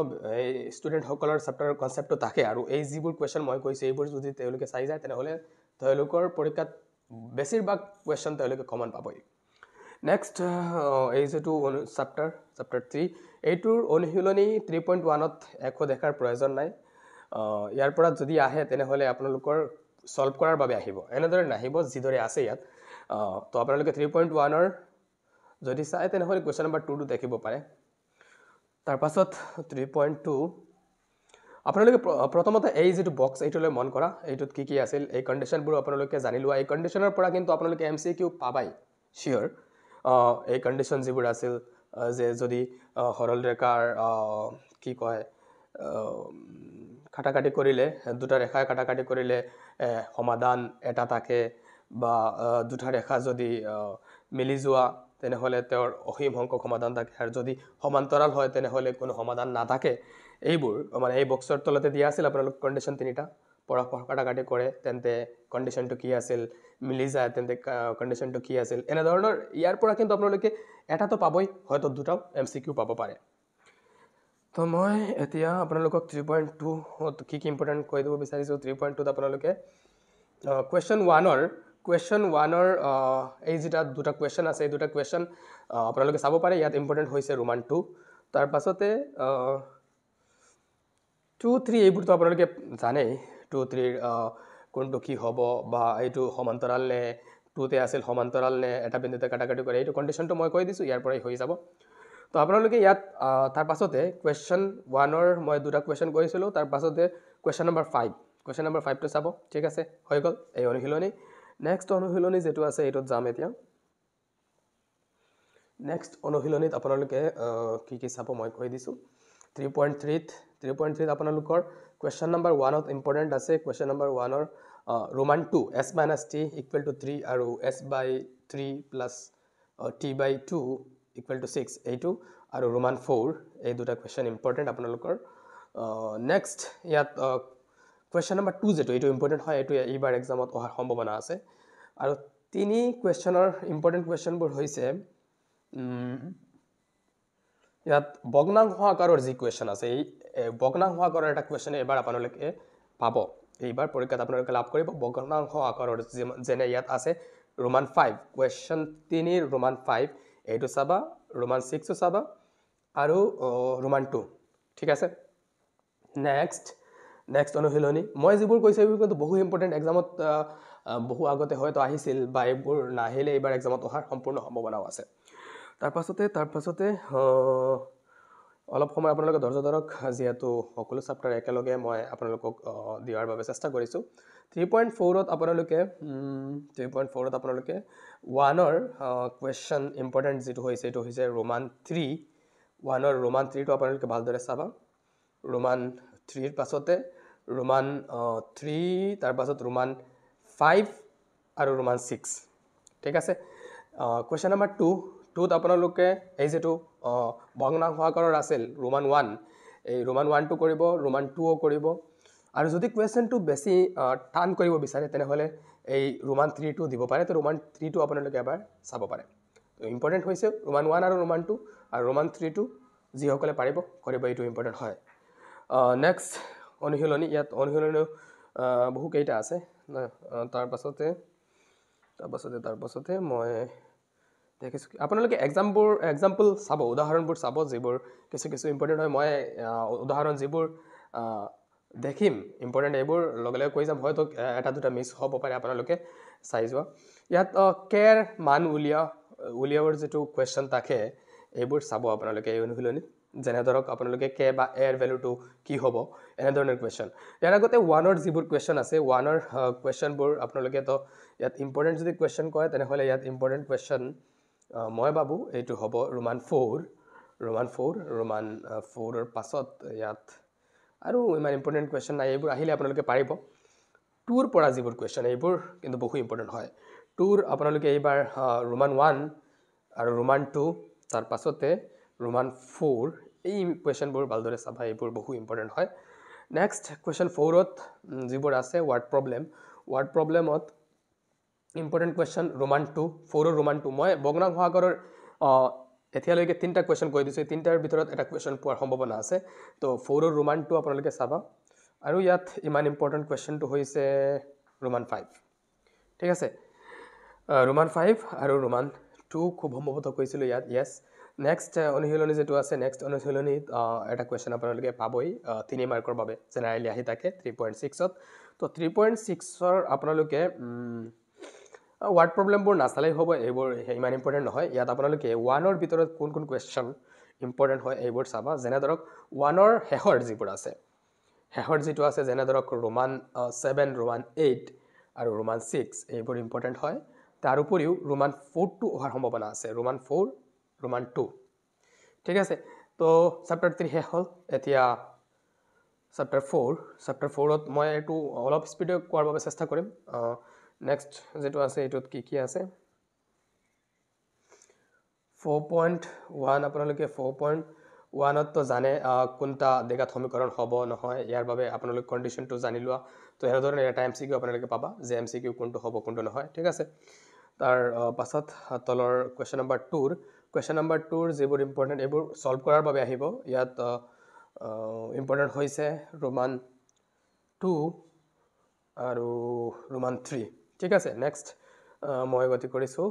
ষ্টুডেন্ট সকলৰ চেপ্টাৰৰ কনসেপ্টটো থাকে আৰু এই যিবোৰ কোৱেশ্চন মই কৈছো এইবোৰ যদি তেওঁলোকে চাই যায় তেনেহলে তেওঁলোকৰ পৰীক্ষাত বেছিভাগ কোৱেশ্চন তেওঁলোকে কমন পাবই নেক্সট এই যেটো চেপ্টাৰ 3 এইটোৰ অনুশীলনী 3.1 ত একো দেখাৰ প্ৰয়োজন নাই ইয়াৰ পৰা যদি আহে তেনেহলে আপোনালোকৰ সলভ কৰাৰ বাবে আহিব এনেদৰে নাহিব যিদৰে আছে ইয়াত তো আপোনালোকে 3.1 ৰ যদি চাই তেনেহলে কোৱেশ্চন নম্বৰ 2 টো দেখিব পাৰে তাৰ পাছত 3.2 আপোনালোকে প্ৰথমতে এই যেটো বক্স এইটোলৈ মন কৰা এইটোত কি আছিল এই কন্ডিশনবোৰ আপোনালোকে জানি লোৱা এই কন্ডিশনৰ পৰা কিন্তু আপোনালোকে এমসিকিউ পাবাই শিওৰ এই কন্ডিশন যিবোৰ আছিল যে যদি সৰল ৰেখাৰ কি কয় কাটাকাটি কৰিলে দুটা ৰেখা কাটাকাটি কৰিলে সমাধান এটা থাকে বা দুটা ৰেখা যদি মিলি যোৱা তেনেহলে তেওঁৰ অসীম সংখ্যক সমাধান থাকে আৰু যদি সমান্তৰাল হয় তেনেহলে কোনো সমাধান নাথাকে এইবোৰ মানে এই বক্সৰ তলতে দিয়া আছিল আপোনালোক কন্ডিশন তিনিটা পৰস্পৰ কাটাকাটি কৰে তেন্তে কন্ডিশনটো কি আছিল মিলি যায় তেন্তে কন্ডিশনটো কি আছিল এনে ধৰণৰ ইয়াৰ পৰা কিন্তু আপোনালোকে এটাটো পাবই হয়তো দুটাও এমসিকিউ পাব পাৰে তো মই এতিয়া আপোনালোকক 3.2 কি ইম্পৰ্টেন্ট কৈ দিব বিচাৰিছো 3.2 ত আপোনালোকে কোৱেশ্চন 1 ৰ এই যেটা দুটা কোৱেশ্চন আছে এই দুটা কোৱেশ্চন আপোনালোকে চাব পাৰে ইয়াত ইম্পৰ্টেন্ট হৈছে ৰোমান 2 তাৰ পাছতে 2 3 এইবোৰ তো আপোনালোকে জানে 2 3 কোনটো কি হ'ব বা এইটো সমান্তৰাল নে 2 তে আছিল সমান্তৰাল নে এটা বিন্দুতে কাটাকাটি কৰে এইটো কন্ডিশনটো মই কৈ দিছো ইয়াৰ পৰাই হৈ যাব তো আপোনালোকে ইয়াত তাৰ পাছতে কোৱেশ্চন 1 ৰ মই দুটা কোৱেশ্চন কৰিছিলো তাৰ পাছতে কোৱেশ্চন নম্বৰ 5 টো চাব ঠিক আছে হৈ গল এই অনুশীলনী নেক্সট অনুশীলনী যেটো আছে এইটোত যাম এতিয়া নেক্সট অনুশীলনীত আপোনালোকে কি চাব মই কৈ দিছো 3.3 ত আপোনালোকৰ কোৱেশ্চন নম্বৰ 1 ত ইম্পৰ্টেন্ট আছে কোৱেশ্চন নম্বৰ 1 ৰ ৰোমান 2 s - t = 3 আৰু s/3 + t/2 = 6 এইটো আৰু ৰোমান 4 এই দুটা কোৱেশ্চন ইম্পৰ্টেন্ট আপোনালোকৰ নেক্সট ইয়াত কুৱেশ্যন নম্বৰ 2 যেটো এইটো ইম্পৰ্টেণ্ট হয় এইটো এইবাৰ এক্সামত অহাৰ সম্ভাৱনা আছে আৰু তিনি কুৱেশ্যনৰ ইম্পৰ্টেণ্ট কুৱেশ্যনবোৰ হৈছে ইয়াত ভগ্নাংশ আকাৰৰ যি কুৱেশ্যন আছে এই ভগ্নাংশ আকাৰৰ এটা কুৱেশ্যন এবাৰ আপোনালোকে পাব এইবাৰ পৰীক্ষাত আপোনালোকে লাভ কৰিব ভগ্নাংশ আকাৰৰ যেনে ইয়াত আছে ৰোমান 5 কুৱেশ্যন 3 ৰোমান 5 এইটো চাবা ৰোমান 6 চাবা আৰু ৰোমান 2 ঠিক আছে নেক্সট অনুশীলনী মই যিবোৰ কৈছো এইবোৰ কিন্তু বহু ইম্পৰ্টেণ্ট এক্সামত বহু আগতে হয়তো আহিছিল বা এইবোৰ নাহিলে এইবাৰ এক্সামত অহাৰ সম্পূৰ্ণ সম্ভাৱনাও আছে তাৰ পাছতে অলপ সময় আপোনালোকে ধৈৰ্য ধৰক যিহেতু সকলো চেপ্টাৰ একেলগে মই আপোনালোকক দিয়াৰ বাবে চেষ্টা কৰিছোঁ 3.4ত আপোনালোকে 1ৰ কুৱেশ্যন ইম্পৰ্টেণ্ট যিটো হৈছে এইটো হৈছে ৰোমান 3 1ৰ ৰোমান 3টো আপোনালোকে ভালদৰে চাবা ৰোমান 3ৰ পাছতে ৰোমান 3 তাৰ পাছত ৰোমান 5 আৰু ৰোমান 6 ঠিক আছে কুৱেশ্যন নম্বৰ 2ত আপোনালোকে এই যেটো ভগ্নাংশ আকাৰৰ আছিল ৰোমান 1 এই ৰোমান 1টো কৰিব ৰোমান 2ও কৰিব আৰু যদি কুৱেশ্যনটো বেছি টান কৰিব বিচাৰে তেনেহলে এই ৰোমান 3টো দিব পাৰে তো ৰোমান 3টো আপোনালোকে এবাৰ চাব পাৰে তো ইম্পৰ্টেণ্ট হৈছে ৰোমান 1 আৰু ৰোমান 2 আৰু ৰোমান 3টো যিসকলে পাৰিব কৰিব এইটো ইম্পৰ্টেণ্ট হয় নেক্সট অনুশীলনী ইয়াত অনুশীলনী বহু কেইটা আছে তাৰ পাছতে মই দেখিছোঁ আপোনালোকে এক্সাম্পল চাব উদাহৰণবোৰ চাব যিবোৰ কিছু ইম্পৰ্টেণ্ট হয় মই উদাহৰণ যিবোৰ দেখিম ইম্পৰ্টেণ্ট এইবোৰ লগে লগে কৈ যাম হয়তো এটা দুটা মিছ হ'ব পাৰে আপোনালোকে চাই যোৱা ইয়াত কেৰ মান উলিয়াবৰ যেটো কুৱেশ্যন থাকে এইবোৰ চাব আপোনালোকে এই অনুশীলনীত যেনে ধৰক আপোনালোকে কে বা এৰ ভ্যালুটো কি হ'ব এনে ধৰণৰ কুৱেশ্যন ইয়াৰ আগতে 1ৰ যিবোৰ কুৱেশ্যন আছে 1ৰ কুৱেশ্যনবোৰ আপোনালোকে তো ইয়াত ইম্পৰ্টেণ্ট যদি কুৱেশ্যন কয় তেনেহলে ইয়াত ইম্পৰ্টেণ্ট কুৱেশ্যন মই ভাবো এইটো হ'ব ৰোমান 4ৰ পাছত ইয়াত আৰু ইমান ইম্পৰ্টেণ্ট কুৱেশ্যন নাই এইবোৰ আহিলে আপোনালোকে পাৰিব 2ৰ পৰা যিবোৰ কুৱেশ্যন এইবোৰ কিন্তু বহু ইম্পৰ্টেণ্ট হয় 2ৰ আপোনালোকে এইবাৰ ৰোমান 1 আৰু ৰোমান 2 তাৰ পাছতে ৰোমান 4 এই কুৱেশ্যনবোৰ ভালদৰে চাবা এইবোৰ বহু ইম্পৰ্টেণ্ট হয় নেক্সট কুৱেশ্যন 4ত যিবোৰ আছে ওয়াৰ্ড প্ৰবলেমত ইম্পৰ্টেণ্ট কুৱেশ্যন ৰোমান 2 4ৰ ৰোমান 2 মই ভগ্নাংশ আকাৰৰ এতিয়ালৈকে তিনটা কুৱেশ্যন কৈ দিছো তিনটাৰ ভিতৰত এটা কুৱেশ্যন পোৱাৰ সম্ভাৱনা আছে তো 4ৰ ৰোমান 2 আপোনালোকে চাবা আৰু ইয়াত ইমান ইম্পৰ্টেণ্ট কুৱেশ্যনটো হৈছে ৰোমান 5 ঠিক আছে ৰোমান 5 আৰু ৰোমান 2 খুব সম্ভৱত কৈছিলো ইয়াত ইয়েস নেক্সট অনুশীলনী যেটো আছে নেক্সট অনুশীলনীত এটা কুৱেশ্যন আপোনালোকে পাবই 3 মাৰ্কৰ বাবে জেনাৰেলি আহি থাকে 3.6ত তো 3.6ৰ আপোনালোকে ওয়াৰ্ড প্ৰবলেমবোৰ নাচালেই হ'ব এইবোৰ ইমান ইম্পৰ্টেণ্ট নহয় ইয়াত আপোনালোকে 1ৰ ভিতৰত কোন কুৱেশ্যন ইম্পৰ্টেণ্ট হয় এইবোৰ চাবা যেনে ধৰক 1ৰ হেহৰ যিবোৰ আছে হেহৰ যেটো আছে যেনে ধৰক ৰোমান 7 ৰোমান 8 আৰু ৰোমান 6 এইবোৰ ইম্পৰ্টেণ্ট হয় তাৰ উপৰিও ৰোমান 4টো অহাৰ সম্ভাৱনা আছে ৰোমান 4 ৰোমান 2 ঠিক আছে তো চেপ্টাৰ 3 শেষ হ'ল এতিয়া চেপ্টাৰ 4ত মই এইটো অলপ স্পিডে কোৱাৰ বাবে চেষ্টা কৰিম নেক্সট যেটো আছে এটোত কি আছে 4.1 আপোনালোকে 4.1ত তো জানে কোনটা দেখাত সমীকৰণ হ'ব নহয় ইয়াৰ বাবে আপোনালোক কন্ডিশনটো জানি লোৱা তো এৰ ধৰণে এটা এমসিকিউ আপোনালোকে পাবা যে এমসিকিউ কোনটো হ'ব কোনটো নহয় ঠিক আছে তাৰ পাছত তলৰ কুৱেশ্যন নম্বৰ 2ৰ যিবোৰ ইম্পৰ্টেণ্ট এইবোৰ সলভ কৰাৰ বাবে আহিব ইয়াত ইম্পৰ্টেণ্ট হৈছে ৰোমান 2 আৰু ৰোমান 3 ঠিক আছে নেক্সট মই গতি কৰিছো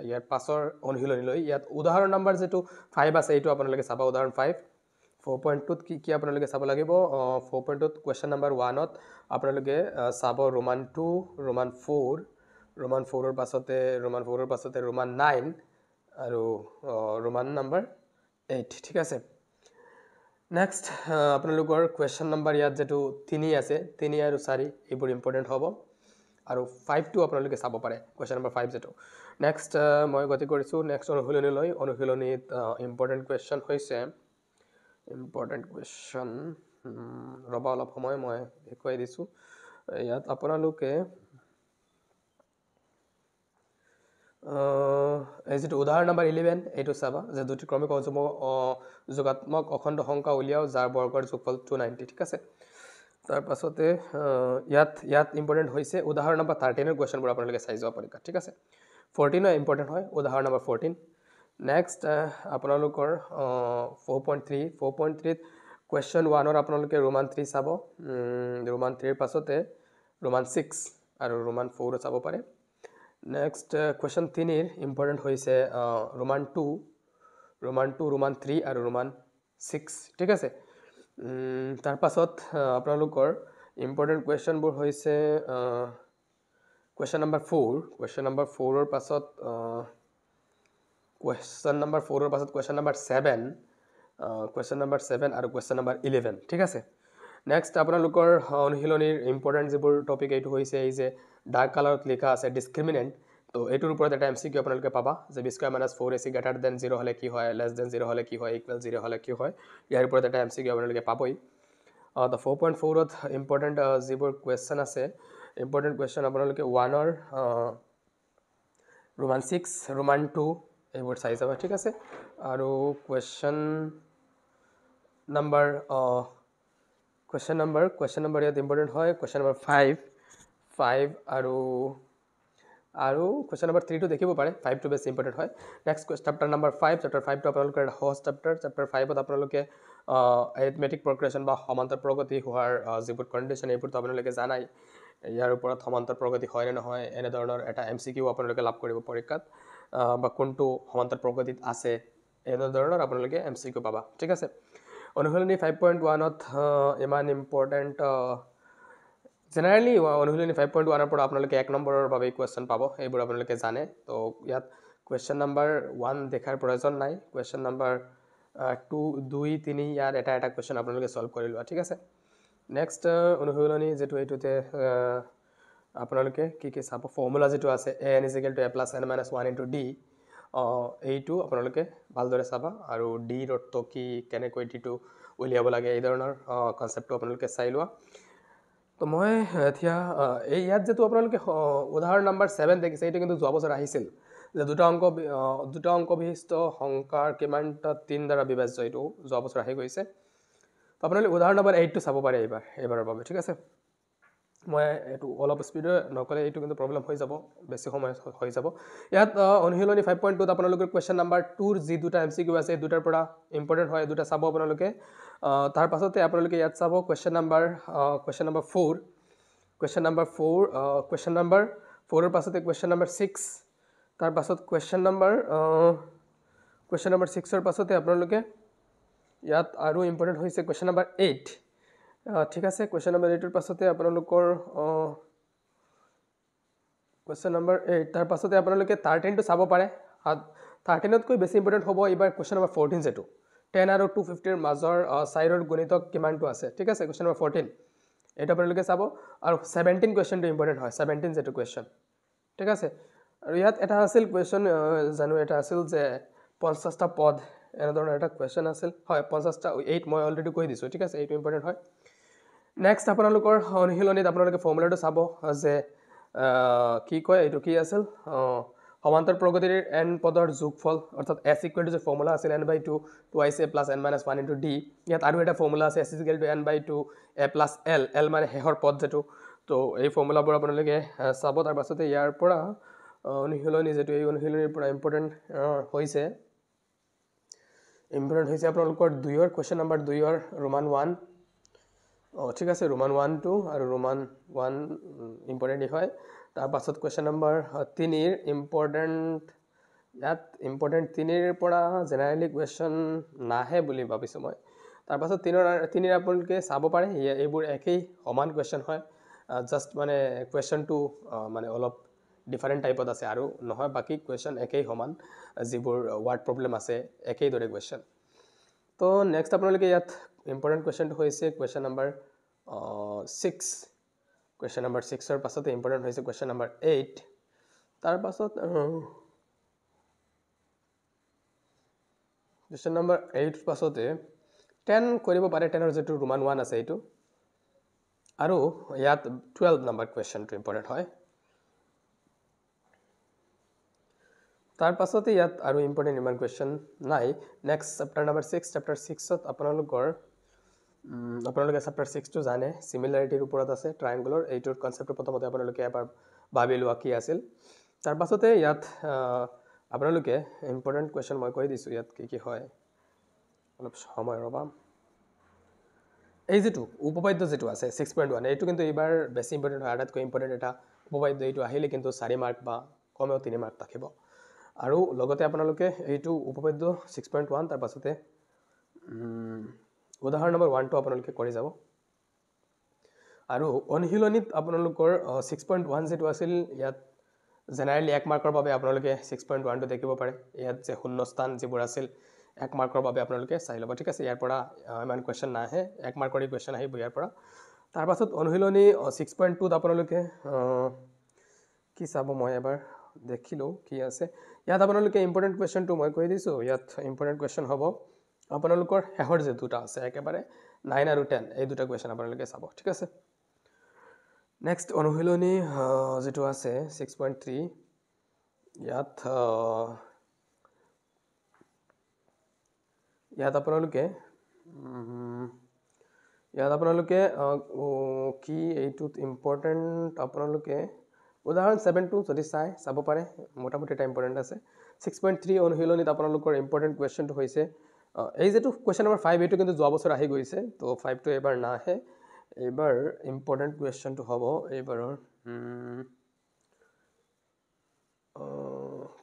ইয়াৰ পাছৰ অনুশীলনীলৈ ইয়াত উদাহৰণ নম্বৰ যেটো 5 আছে এইটো আপোনালোকে চাবা উদাহৰণ 5 4.2ত কি আপোনালোকে চাব লাগিব 4.2ত কুৱেশ্যন নম্বৰ 1ত আপোনালোকে চাব ৰোমান 2 ৰোমান 4ৰ পাছতে ৰোমান 9 আৰু ৰোমান নম্বৰ 8 ঠিক আছে নেক্সট আপোনালোকৰ কুৱেশ্যন নম্বৰ ইয়াত যেটো 3 আছে 3 আৰু 4 এইবোৰ ইম্পৰ্টেণ্ট হ'ব আৰু 5টো আপোনালোকে চাব পাৰে কুৱেশ্যন নম্বৰ 5 যেটো নেক্সট মই গতি কৰিছো নেক্সট অনুশীলনীত ইম্পৰ্টেণ্ট কুৱেশ্যন হৈছে ৰবা অলপ সময় মই দেখুৱাই দিছো ইয়াত আপোনালোকে এই যেটো উদাহৰণ নম্বৰ 11 এইটো চাবা যে দুটি ক্ৰমিক যোগাত্মক অখণ্ড সংখ্যা উলিয়াও যাৰ বৰ্গৰ যোগফল 290 ঠিক আছে তাৰ পাছতে ইয়াত ইম্পৰ্টেন্ট হৈছে উদাহৰণ নম্বৰ 13 এৰ কোৱেশ্চনবোৰ আপোনালোকে চাই যোৱা পৰীক্ষা ঠিক আছে 14 ইম্পৰ্টেন্ট হয় উদাহৰণ নম্বৰ 14 নেক্সট আপোনালোকৰ 4.3 ত কোৱেশ্চন 1 ৰ আপোনালোকে ৰোমান 3 চাব ৰোমান 3 ৰ পাছতে ৰোমান 6 আৰু ৰোমান 4 চাব পাৰে নেক্সট কোৱেশ্চন 3 এৰ ইম্পৰ্টেন্ট হৈছে ৰোমান 2 ৰোমান 3 আৰু ৰোমান 6 ঠিক আছে তাৰ পাছত আপোনালোকৰ ইম্পৰ্টেন্ট কোৱেশ্চনবোৰ হৈছে কোৱেশ্চন নম্বৰ 4 ৰ পাছত কোৱেশ্চন নম্বৰ 4 ৰ পাছত কোৱেশ্চন নম্বৰ 7 কোৱেশ্চন নম্বৰ 7 আৰু কোৱেশ্চন নম্বৰ 11 ঠিক আছে নেক্সট আপোনালোকৰ অনুশীলনীৰ ইম্পৰ্টেন্ট যিবোৰ টপিক এইটো হৈছে এই যে ডাৰ্ক কালাৰত লিখা আছে ডিসক্ৰিমিনেন্ট তো এইটোৰ ওপৰত এটা এমসিকিউ আপোনালোকে পাবা যে b² - 4ac > 0 হলে কি হয় <0 হলে কি হয় = 0 হলে কি হয় ইয়াৰ ওপৰত এটা এমসিকিউ আপোনালোকে পাবই the 4.4 ত ইম্পৰ্টেন্ট যিবোৰ কোৱেশ্চন আছে ইম্পৰ্টেন্ট কোৱেশ্চন আপোনালোকে 1 ৰ ৰোমান 6 ৰোমান 2 এইবোৰ চাই যাবা ঠিক আছে আৰু কোৱেশ্চন নম্বৰ ইয়াত ইম্পৰ্টেন্ট হয় কোৱেশ্চন নম্বৰ 5 আৰু কোৱেশ্চন নম্বৰ 3 টো দেখিব পাৰে 5 টো বেছি ইম্পৰ্টেন্ট হয় নেক্সট চেপ্টাৰ নম্বৰ 5 চেপ্টাৰ 5 টো আপোনালোকৰ সহজ চেপ্টাৰ 5 ত আপোনালোকে এৰিথমেটিক প্ৰগ্ৰেছন বা সমান্তৰ প্ৰগতি হোৱাৰ যিবোৰ কন্ডিশন এইবোৰ আপোনালোকে জানাই ইয়াৰ ওপৰত সমান্তৰ প্ৰগতি হয় নে নহয় এনে ধৰণৰ এটা এমসিকিউ আপোনালোকে লাভ কৰিব পৰীক্ষাত বা কোনটো সমান্তৰ প্ৰগতিত আছে এনে ধৰণৰ আপোনালোকে এমসিকিউ পাবা ঠিক আছে অনুশীলনী 5.1 ত ইমান ইম্পৰ্টেন্ট জেনাৰেলি অনুশীলনী 5.1 ৰ পৰা আপোনালোকে 1 নম্বৰৰ বাবে কোৱেশ্চন পাব এইবোৰ আপোনালোকে জানে তো ইয়াত কোৱেশ্চন নম্বৰ 1 দেখাৰ প্ৰয়োজন নাই কোৱেশ্চন নম্বৰ 2 3 ইয়াৰ এটা কোৱেশ্চন আপোনালোকে সলভ কৰি লোৱা ঠিক আছে নেক্সট অনুশীলনী যেটো এইটোতে আপোনালোকে কি চাব ফৰ্মুলা যেটো আছে an = a + n - 1 * d এইটো আপোনালোকে ভালদৰে চাবা আৰু d ৰ অৰ্থ কি কেনেকৈ d টো উলিয়াব লাগে এই ধৰণৰ কনসেপ্টটো আপোনালোকে চাই লোৱা তো মই এতিয়া এই ইয়াত যেটো আপোনালোকে উদাহৰণ নম্বৰ 7 দেখিছে এইটো কিন্তু যোৱা বছৰ আহিছিল যে দুটা অংক বিশিষ্ট সংখ্যাৰ কিমানটা 3 দ্বাৰা বিভাজ্য এইটো যোৱা বছৰ আহি গৈছে তো আপোনালোকে উদাহৰণ নম্বৰ 8 টো চাব পাৰে এবাৰৰ বাবে ঠিক আছে মই এটো অলপ স্পিডে নকলে এইটো কিন্তু প্ৰবলেম হৈ যাব বেছি সময় হৈ যাব ইয়াত অনুশীলনী 5.2 ত আপোনালোকৰ কোৱেশ্চন নম্বৰ 2 ৰ যি দুটা এমসিকিউ আছে দুটাৰ পৰা ইম্পৰ্টেন্ট হয় দুটা চাব আপোনালোকে তাৰ পাছতে আপোনালোকে ইয়াত চাব কোৱেশ্চন নম্বৰ 4 কোৱেশ্চন নম্বৰ 4 ৰ পাছতে কোৱেশ্চন নম্বৰ 6 তাৰ পাছত কোৱেশ্চন নম্বৰ 6 ৰ পাছতে আপোনালোকে ইয়াত আৰু ইম্পৰ্টেন্ট হৈছে কোৱেশ্চন নম্বৰ 8 ঠিক আছে কোৱেশ্চন নম্বৰ 8 ৰ পাছতে আপোনালোকৰ কোৱেশ্চন নম্বৰ 8 তাৰ পাছতে আপোনালোকে 13 টো চাব পাৰে 13 তকৈ বেছি ইম্পৰ্টেন্ট হ'ব এবাৰ কোৱেশ্চন নম্বৰ 14 যেটো 10 আৰু 250 ৰ মাজৰ সাইৰৰ গুণিতক কিমানটো আছে ঠিক আছে কোৱেশ্চন নম্বৰ 14 এটা আপোনালোকে চাব আৰু 17 কোৱেশ্চনটো ইম্পৰ্টেন্ট হয় 17 যেটো কোৱেশ্চন ঠিক আছে আৰু ইয়াত এটা আছিল কোৱেশ্চন জানো এটা আছিল যে 50টা পদ এনে ধৰণৰ এটা কোৱেশ্চন আছিল হয় 50টা 8 মই অলৰেডি কৈ দিছো ঠিক আছে এইটো ইম্পৰ্টেন্ট হয় নেক্সট আপোনালোকৰ অনুশীলনীত আপোনালোকে ফৰ্মুলাটো চাব যে কি কয় এইটো কি আছিল সমান্তৰ প্ৰগতিৰ n পদৰ যোগফল অৰ্থাৎ s = যে ফৰ্মুলা আছিল n/2 2ac + n - 1 * d ইয়াত আৰু এটা ফৰ্মুলা আছে s = n/2 a + l মানে হেহৰ পদ যেটো তো এই ফৰ্মুলাবোৰ আপোনালোকে চাব তাৰ পাছতে ইয়াৰ পৰা অনুশীলনী যেটো এই অনুশীলনীৰ পৰা ইম্পৰ্টেন্ট হৈছে আপোনালোকৰ 2 ৰ কোৱেশ্চন নম্বৰ 2 ৰ ৰোমান 1 ঠিক আছে ৰোমান 1 2 আৰু ৰোমান 1 ইম্পৰ্টেন্ট হয় তাৰ পাছত কোৱেশ্চন নম্বৰ 3 ৰ ইম্পৰ্টেন্ট 3 ৰ পৰা জেনাৰেলি কোৱেশ্চন নাহে বুলি ভাবিছো মই তাৰ পাছত 3 ৰ আপোনালোকে চাব পাৰে এইবোৰ একেই সমান কোৱেশ্চন হয় জাস্ট মানে কোৱেশ্চনটো মানে অলপ ডিফাৰেন্ট টাইপত আছে আৰু নহয় বাকি কোৱেশ্চন একেই সমান যিবোৰ ওয়াৰ্ড প্ৰবলেম আছে একেই দৰে কোৱেশ্চন তো নেক্সট আপোনালোকে ইয়াত ইম্পৰ্টেন্ট কোৱেশ্চনটো হৈছে কোৱেশ্চন নম্বৰ 6 কোৱেশ্চন নম্বৰ 6 ৰ পাছতে ইম্পৰ্টেন্ট হৈছে কোৱেশ্চন নম্বৰ 8 তাৰ পাছত কোৱেশ্চন নম্বৰ 8 পাছতে 10 কৰিব পাৰে 10 ৰ যেটো ৰোমান 1 আছে এইটো আৰু ইয়াত 12 নম্বৰ কোৱেশ্চনটো ইম্পৰ্টেন্ট হয় তাৰ পাছতে ইয়াত আৰু ইম্পৰ্টেণ্ট ইমান কুৱেশ্যন নাই নেক্সট চেপ্টাৰ নাম্বাৰ 6 চেপ্টাৰ 6ত আপোনালোকে চেপ্টাৰ 6টো জানে সিমিলাৰিটিৰ ওপৰত আছে ট্ৰায়াঙ্গলৰ এইটোৰ কনসেপ্টটো প্ৰথমতে আপোনালোকে এবাৰ ভাবি লোৱা কি আছিল তাৰ পাছতে ইয়াত আপোনালোকে ইম্পৰ্টেণ্ট কুৱেশ্যন মই কৈ দিছোঁ ইয়াত কি হয় অলপ সময় ৰবা এই যেটো উপপাদ্য যেটো আছে 6.1 এইটো কিন্তু এবাৰ বেছি ইম্পৰ্টেণ্ট হয় আটাইতকৈ ইম্পৰ্টেণ্ট এটা উপপাদ্য এইটো আহিলে কিন্তু 4 মাৰ্ক বা কমেও 3 মাৰ্ক থাকিব আৰু লগতে আপোনালোকে এইটো উপপাদ্য 6.1 তাৰ পাছতে উদাহৰণ নম্বৰ 1 টো আপোনালোকে কৰি যাব আৰু অনহিলনিত আপোনালোকৰ 6.1 যেটো আছিল ইয়াত জেনাৰেলি 1 মাৰ্কৰ বাবে আপোনালোকে 6.1 টো দেখিব পাৰে ইয়াত যে শূন্যস্থান যিবোৰ আছিল 1 মাৰ্কৰ বাবে আপোনালোকে চাই ল'ব ঠিক আছে ইয়াৰ পৰা ইমান কোৱেশ্চন নাহে 1 মাৰ্কৰ কোৱেশ্চন আহিব ইয়াৰ পৰা তাৰ পাছত অনহিলনি 6.2 ত আপোনালোকে কি চাব মই এবাৰ দেখিলো কি আছে ইয়াত আপোনালোকে ইম্পৰ্টেণ্ট কোৱেশ্চনটো মই কৈ দিছো ইয়াত ইম্পৰ্টেণ্ট কোৱেশ্চন হ'ব আপোনালোকৰ হেহৰ যে দুটা আছে একেবাৰে 9 আৰু 10 এই দুটা কোৱেশ্চন আপোনালোকে চাব ঠিক আছে নেক্সট অনুশীলনী যেটো আছে 6.3 ইয়াত আপোনালোকে কি এইটোত ইম্পৰ্টেণ্ট আপোনালোকে উদাহৰণ 7 টো যদি চাব পাৰে মোটামুটি এটা ইম্পৰ্টেণ্ট আছে 6.3 অনুশীলনীত আপোনালোকৰ ইম্পৰ্টেণ্ট কোৱেশ্চনটো হৈছে এই যেটো কোৱেশ্চন নম্বৰ 5 এইটো কিন্তু যোৱা বছৰ আহি গৈছে তো 5 টো এবাৰ নাহে এবাৰ ইম্পৰ্টেণ্ট কোৱেশ্চনটো হ'ব এবাৰৰ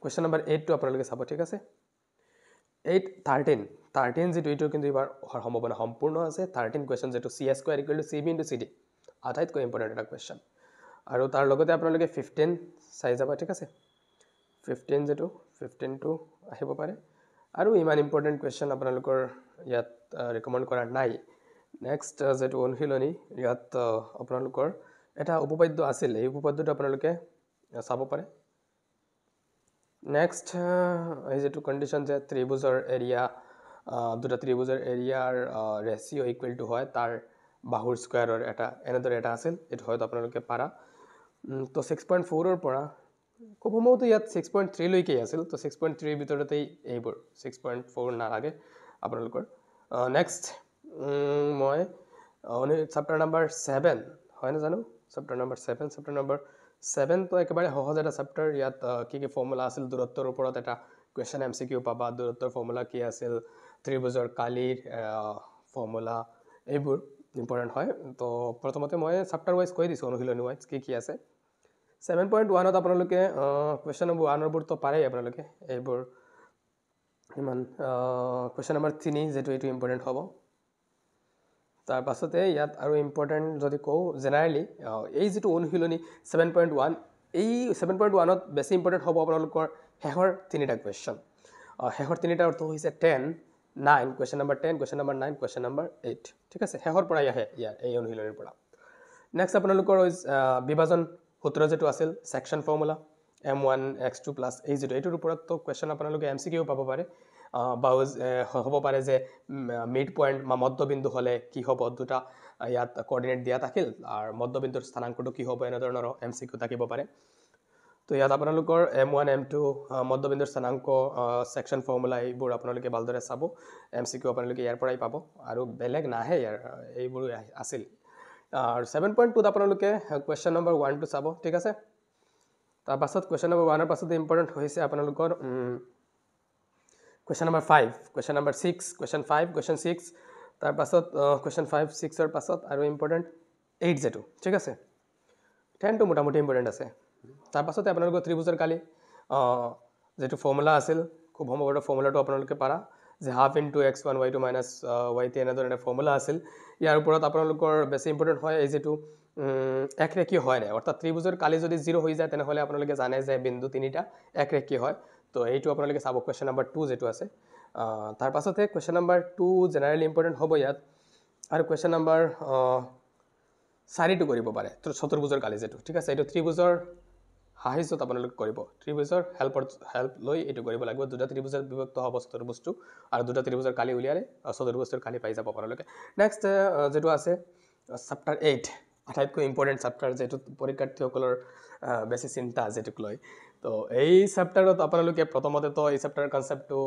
কোৱেশ্চন নম্বৰ 8 টো আপোনালোকে চাব ঠিক আছে 13 যেটো এইটো কিন্তু এবাৰ সম্ভাৱনা সম্পূৰ্ণ আছে 13 কোৱেশ্চন যেটো c² = cb * cd আটাইতকৈ ইম্পৰ্টেণ্ট এটা কোৱেশ্চন আৰু তাৰ লগতে আপোনালোকে 15 চাই যাবা ঠিক আছে 15 যেটো 15 টো আহিব পাৰে আৰু ইমান ইম্পৰ্টেণ্ট কোৱেশ্চন আপোনালোকৰ ইয়াত ৰিকমেন্ড কৰা নাই নেক্সট যেটো অনুশীলনী ইয়াত আপোনালোকৰ এটা উপপাদ্য আছিল এই উপপাদ্যটো আপোনালোকে চাব পাৰে নেক্সট এই যেটো কন্ডিশন যে ত্ৰিভুজৰ এৰিয়া দুটা ত্ৰিভুজৰ এৰিয়াৰ ৰেশিও ইকুৱেল টু হয় তাৰ বাহুৰ স্কয়াৰৰ এটা এনেদৰে এটা আছিল এটো হয়তো আপোনালোকে পাৰা তো 6.4 ৰ পৰা খুব সম্ভৱত ইয়াত 6.3 লৈকে আছিল তো 6.3 ভিতৰতেই এইবোৰ 6.4 নালাগে আপোনালোকৰ নেক্সট মই চেপ্টাৰ নাম্বাৰ 7 হয় না জানো চেপ্টাৰ নাম্বাৰ 7 তো একেবাৰে সহজ এটা চেপ্টাৰ ইয়াত কি কি ফৰ্মুলা আছিল দূৰত্বৰ ওপৰত এটা কোৱেশ্চন এমসিকিউ পাবা দূৰত্বৰ ফৰ্মুলা কি আছিল ত্ৰিভুজৰ কালিৰ ফৰ্মুলা এইবোৰ ইম্পৰ্টেণ্ট হয় তো প্ৰথমতে মই চেপ্টাৰ ওয়াইজ কৈ দিছো অনুশীলনী ওয়াইজ কি আছে 7.1 ত আপোনালোকে কোৱেশ্চন নম্বৰ 1 ৰ বুৰটো পাৰে আপোনালোকে এইবোৰ ইমান কোৱেশ্চন নম্বৰ 3 যেটো এইটো ইম্পৰ্টেণ্ট হ'ব তাৰ পাছতে ইয়াত আৰু ইম্পৰ্টেণ্ট যদি কও জেনাৰেলি এই যেটো অনুশীলনী 7.1 এই 7.1 ত বেছি ইম্পৰ্টেণ্ট হ'ব আপোনালোকৰ হেহৰ তিনিটা কোৱেশ্চন হেহৰ তিনিটা অৰ্থ হৈছে 10 9 question number 10 question number 9 question number 8 ঠিক আছে হেহৰ পৰা আহে ইয়াৰ এই অনুশীলনীৰ পৰা নেক্সট আপোনালোকৰ বিভাজন সূত্ৰ যেটো আছিল section formula m1 x2 + a যেটো এইটোৰ ওপৰত তো কোৱেশ্চন আপোনালোকে এমসিকিউ পাব পাৰে বা হ'ব পাৰে যে মিড পয়েন্ট বা মধ্যবিন্দু হলে কি হ'ব দুটা ইয়াত কোঅৰ্ডিনেট দিয়া থাকিল আৰু মধ্যবিন্দুৰ স্থানাংকটো কি হ'ব এনে ধৰণৰ এমসিকিউ থাকিব পাৰে তো ইয়াত আপোনালোকৰ m1 m2 মধ্যবিন্দুৰ স্থানাংক সেকশন ফৰ্মুলা এইবোৰ আপোনালোকে ভালদৰে চাব এমসিকিউ আপোনালোকে ইয়াৰ পৰাই পাব আৰু বেলেগ নাহে ইয়াৰ এইবোৰ আছিল আৰু 7.2 ত আপোনালোকে কোৱেশ্চন নম্বৰ 1 টো চাব ঠিক আছে তাৰ পাছত কোৱেশ্চন নম্বৰ 1 ৰ পাছতে ইম্পৰ্টেণ্ট হৈছে আপোনালোকৰ question number 5 question number 6 question 5 question 6 তাৰ পাছত কোৱেশ্চন 5 6 ৰ পাছত আৰু ইম্পৰ্টেণ্ট 8 যেটো ঠিক আছে 10 টো মোটামুটি ইম্পৰ্টেণ্ট আছে তাৰ পাছতে আপোনালোকৰ ত্ৰিভুজৰ কালি যেটো ফৰ্মুলা আছিল খুব সম্ভৱত ফৰ্মুলাটো আপোনালোকে পাৰা যে half into x1 y2 minus y3 এনেদৰে এটা ফৰ্মুলা আছিল ইয়াৰ ওপৰত আপোনালোকৰ বেছি ইম্পৰ্টেণ্ট হয় এই যেটো একৰেখীয় হয় নাই অৰ্থাৎ ত্ৰিভুজৰ কালি যদি 0 হৈ যায় তেনেহলে আপোনালোকে জানে যে বিন্দু তিনিটা একৰেখীয় হয় তো এইটো আপোনালোকে চাব কোৱেশ্চন নম্বৰ 2 যেটো আছে তাৰ পাছতে কোৱেশ্চন নম্বৰ 2 জেনাৰেলি ইম্পৰ্টেণ্ট হ'ব ইয়াত আৰু কোৱেশ্চন নম্বৰ 4 টো কৰিব পাৰে চতুৰ্ভুজৰ কালি যেটো ঠিক আছে এইটো ত্ৰিভুজৰ হাহিছত আপোনালোকে কৰিব ত্ৰিভুজৰ হেল্প লৈ এটো কৰিব লাগিব দুটা ত্ৰিভুজৰ বিভক্ত হ'ব চতুৰ্ভুজটো আৰু দুটা ত্ৰিভুজৰ কালি উলিয়ালে চতুৰ্ভুজৰ কালি পাই যাব আপোনালোকে নেক্সট যেটো আছে চেপ্টাৰ 8 আটাইতকৈ ইম্পৰ্টেণ্ট চেপ্টাৰ যেটো পৰীক্ষাৰ্থীসকলৰ বেছি চিন্তা যেটোক লৈ তো এই চেপ্টাৰত আপোনালোকে প্ৰথমতে তো এই চেপ্টাৰৰ কনচেপ্টটো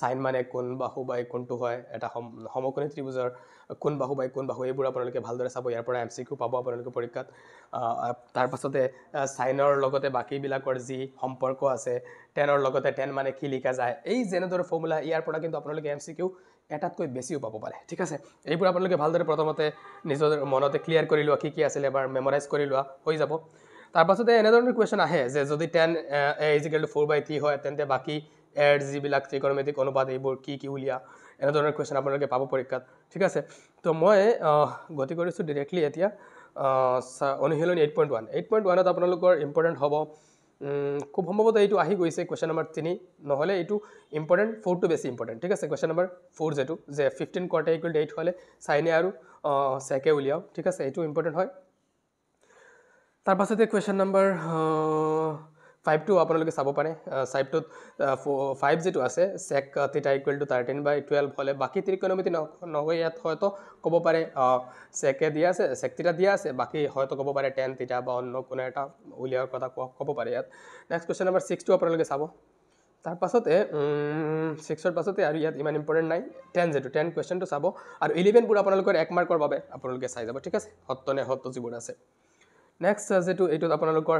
সাইন মানে কোন বাহু বাই কোনটো হয় এটা সমকোণী ত্ৰিভুজৰ কোন বাহু বাই কোন বাহু এইবোৰ আপোনালোকে ভালদৰে চাব ইয়াৰ পৰা এমসিকিউ পাব আপোনালোকে পৰীক্ষাত তাৰ পাছতে সাইনৰ লগতে বাকিবিলাকৰ যি সম্পৰ্ক আছে টেনৰ লগতে টেন মানে কি লিখা যায় এই যেনেদৰে ফৰ্মুলা ইয়াৰ পৰা কিন্তু আপোনালোকে এমসিকিউ এটাতকৈ বেছিও পাব পাৰে ঠিক আছে এইবোৰ আপোনালোকে ভালদৰে প্ৰথমতে নিজৰ মনতে ক্লিয়াৰ কৰি লোৱা কি আছিল এবাৰ মেমৰাইজ কৰি লোৱা হৈ যাব তাৰ পাছতে এনেধৰণৰ কুৱেশ্যন আহে যে যদি 10 = 4/3 হয় তেন্তে বাকি এৰ যিবিলাক ত্ৰিকোণমিতিক অনুপাত এইবোৰ কি উলিয়া এনেধৰণৰ কুৱেশ্যন আপোনালোকে পাব পৰীক্ষাত ঠিক আছে তো মই গতি কৰিছোঁ ডাইৰেক্টলি এতিয়া অনুশীলনী 8.1 8.1ত আপোনালোকৰ ইম্পৰ্টেণ্ট হ'ব খুব সম্ভৱত এইটো আহি গৈছে কুৱেশ্যন নম্বৰ 3 নহ'লে এইটো ইম্পৰ্টেণ্ট 4টো বেছি ইম্পৰ্টেণ্ট ঠিক আছে কুৱেশ্যন নম্বৰ 4 যেটো যে 15 cot A = 8 হ'লে সাইনে আৰু সেকে উলিয়াও ঠিক আছে এইটো ইম্পৰ্টেণ্ট হয় তাৰ পাছতে কুৱেশ্যন নম্বৰ 5টো আপোনালোকে চাব পাৰে 5 যেটো আছে sec θ = 13/12 হ'লে বাকি ত্ৰিকোণমিতি নহয় ইয়াত হয়তো ক'ব পাৰে sec দিয়া আছে sec θ দিয়া আছে বাকি হয়তো ক'ব পাৰে tan θ বা অন্য কোনো এটা উলিয়াৰ কথা ক'ব পাৰে ইয়াত নেক্সট কুৱেশ্যন নম্বৰ 6টো আপোনালোকে চাব তাৰ পাছতে 6ৰ পাছতে আৰু ইয়াত ইমান ইম্পৰ্টেণ্ট নাই 10 যেটো 10 কুৱেশ্যনটো চাব আৰু 11 বোৰ আপোনালোকৰ 1 মাৰ্কৰ বাবে আপোনালোকে চাই যাব ঠিক আছে সত্য নে সত্য যিবোৰ আছে নেক্সট যেটো এইটোত আপোনালোকৰ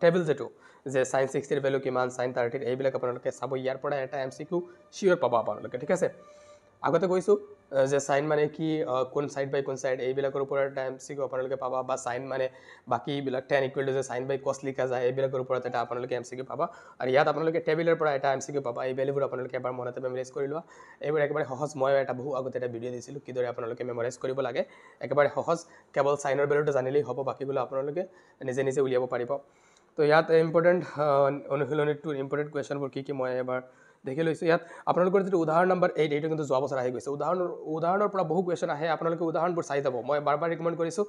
টেবল যেটো যে sin 60 ৰ ভ্যালু কিমান sin 30 ৰ এইবিলাক আপোনালোকে চাব ইয়াৰ পৰা এটা এমসিকিউ শিওৰ পাব আপোনালোকে ঠিক আছে আগতে কৈছো যে sin মানে কি কোন সাইড বাই কোন সাইড এইবিলাকৰ ওপৰত এটা এমসিকিউ আপোনালোকে পাবা বা sin মানে বাকি বিলাক tan = যে sin by cos লিখা যায় এইবিলাকৰ ওপৰত এটা আপোনালোকে এমসিকিউ পাবা আৰু ইয়াত আপোনালোকে টেবলৰ পৰা এটা এমসিকিউ পাবা এই ভ্যালুবোৰ আপোনালোকে এবাৰ মনতে মেমৰাইজ কৰি লোৱা এইবোৰ একেবাৰে সহজ মই এটা বহু আগতে এটা ভিডিও দিছিলো কিদৰে আপোনালোকে মেমৰাইজ কৰিব লাগে একেবাৰে সহজ কেৱল সাইনৰ ভ্যালুটো জানিলেই হ'ব বাকিগুলো আপোনালোকে নিজে উলিয়াব পাৰিব তো ইয়াত ইম্পৰ্টেণ্ট অনুশীলনীটোৰ ইম্পৰ্টেণ্ট কুৱেশ্যনবোৰ কি মই এবাৰ দেখি লৈছো ইয়াত আপোনালোকৰ যেটো উদাহৰণ নম্বৰ 8 এইটো কিন্তু যোৱা বছৰ আহি গৈছে উদাহৰণৰ পৰা বহু কুৱেশ্যন আহে আপোনালোকে উদাহৰণবোৰ চাই যাব মই বাৰবাৰ ৰিকমেণ্ড কৰিছো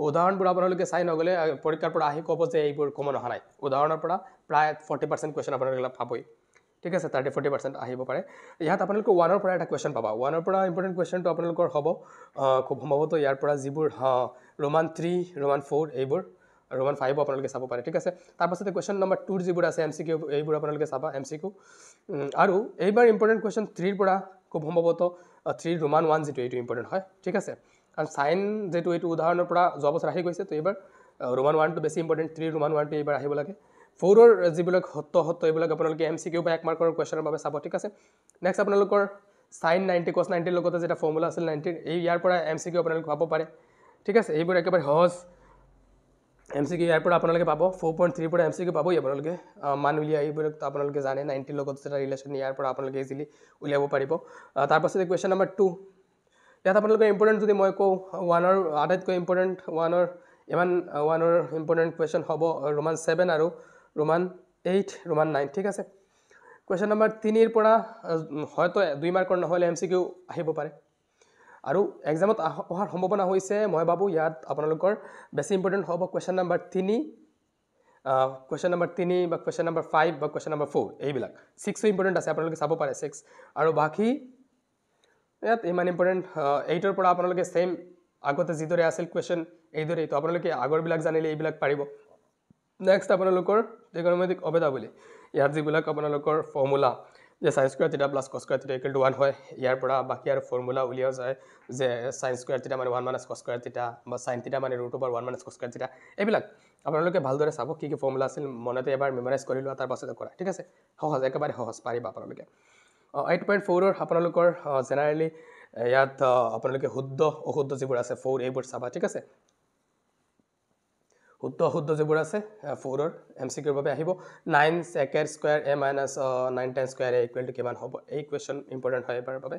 উদাহৰণবোৰ আপোনালোকে চাই নগলে পৰীক্ষাৰ পৰা আহি ক'ব যে এইবোৰ কমন অহা নাই উদাহৰণৰ পৰা প্ৰায় 40% কুৱেশ্যন আপোনালোকে পাবই ঠিক আছে 30-40% আহিব পাৰে ইয়াত আপোনালোকে 1ৰ পৰা এটা কুৱেশ্যন পাবা 1ৰ পৰা ইম্পৰ্টেণ্ট কুৱেশ্যনটো আপোনালোকৰ হ'ব খুব সম্ভৱত ইয়াৰ পৰা যিবোৰ ৰোমান 3 ৰোমান 4 এইবোৰ ৰোমান 5 আপোনালোকে চাব পাৰে ঠিক আছে তাৰ পাছতে কুৱেশ্যন নম্বৰ 2 যিবোৰ আছে এমসিকিউ এইবোৰ আপোনালোকে চাবা এমসিকিউ আৰু এইবাৰ ইম্পৰ্টেণ্ট কুৱেশ্যন 3 ৰ পৰা খুব সম্ভৱত 3 ৰোমান 1 যেটো এইটো ইম্পৰ্টেণ্ট হয় ঠিক আছে কাৰণ সাইন যেটো এইটো উদাহৰণৰ পৰা যোৱা বছৰ আহি গৈছে তো এইবাৰ ৰোমান 1 টো বেছি ইম্পৰ্টেণ্ট 3 ৰোমান 1 টো এইবাৰ আহিব লাগে 4ৰ যিবিলাক সত্য এইবিলাক আপোনালোকে এমসিকিউ বা 1 মাৰ্কৰ কুৱেশ্যনৰ বাবে চাব ঠিক আছে নেক্সট আপোনালোকৰ sin 90 cos 90 ৰ লগতে যেটা ফৰ্মুলা আছিল 90 এই ইয়াৰ পৰা এমসিকিউ আপোনালোকে পাব পাৰে ঠিক আছে এইবোৰ একেবাৰে সহজ এমসিকিউ ইয়াৰ পৰা আপোনালোকে পাব 4.3 পৰা এমসিকিউ পাবই আপোনালোকে মান উলিয়াই এইবোৰ আপোনালোকে জানে 90 ৰ লগত যেটা ৰিলেচন ইয়াৰ পৰা আপোনালোকে ইজিলি উলিয়াব পাৰিব তাৰ পাছতে কুৱেশ্যন নম্বৰ 2 ইয়াত আপোনালোকে ইম্পৰ্টেণ্ট যদি মই কওঁ 1ৰ আটাইতকৈ ইম্পৰ্টেণ্ট 1ৰ ইম্পৰ্টেণ্ট কুৱেশ্যন হ'ব ৰোমান 7 আৰু ৰোমান 8 ৰোমান 9 ঠিক আছে কুৱেশ্যন নম্বৰ 3 ৰ পৰা হয়তো 2 মাৰ্কৰ নহলে এমসিকিউ আহিব পাৰে আৰু এক্সামত অহাৰ সম্ভাৱনা হৈছে মই ভাবো ইয়াত আপোনালোকৰ বেছি ইম্পৰ্টেণ্ট হ'ব কুৱেশ্যন নম্বৰ 3 বা কুৱেশ্যন নম্বৰ 5 বা কুৱেশ্যন নম্বৰ 4 এইবিলাক 6 ইম্পৰ্টেণ্ট আছে আপোনালোকে চাব পাৰে 6 আৰু বাকি ইয়াত ইমান ইম্পৰ্টেণ্ট 8ৰ পৰা আপোনালোকে সেম আগতে যিদৰে আছিল কুৱেশ্যন এইদৰে তো আপোনালোকে আগৰবিলাক জানিলে এইবিলাক পাৰিব নেক্সট আপোনালোকৰ ত্ৰিকোণমিতিক অভেদাৱলী ইয়াত যিবিলাক আপোনালোকৰ ফৰ্মুলা যে sin square theta plus cos square theta = 1 হয় ইয়াৰ পৰা বাকি আৰু ফৰ্মুলা উলিয়াও যায় যে sin square theta মানে 1 minus cos square theta বা sin theta মানে √1 minus cos square theta এইবিলাক আপোনালোকে ভালদৰে চাব কি ফৰ্মুলা আছিল মনতে এবাৰ মেমৰাইজ কৰি লোৱা তাৰ পাছতে কৰা ঠিক আছে সহজ একেবাৰে সহজ পাৰিবা আপোনালোকে 8.4 ৰ আপোনালোকৰ জেনাৰেলি ইয়াত আপোনালোকে শুদ্ধ অশুদ্ধ যিবোৰ আছে 4 এইবোৰ চাবা ঠিক আছে শুদ্ধ যিবোৰ আছে 4ৰ এমসিকিউৰ বাবে আহিব 9 sec square a minus 9 tan square a = কিমান হ'ব এই কুৱেশ্যন ইম্পৰ্টেণ্ট হয় এবাৰ বাবে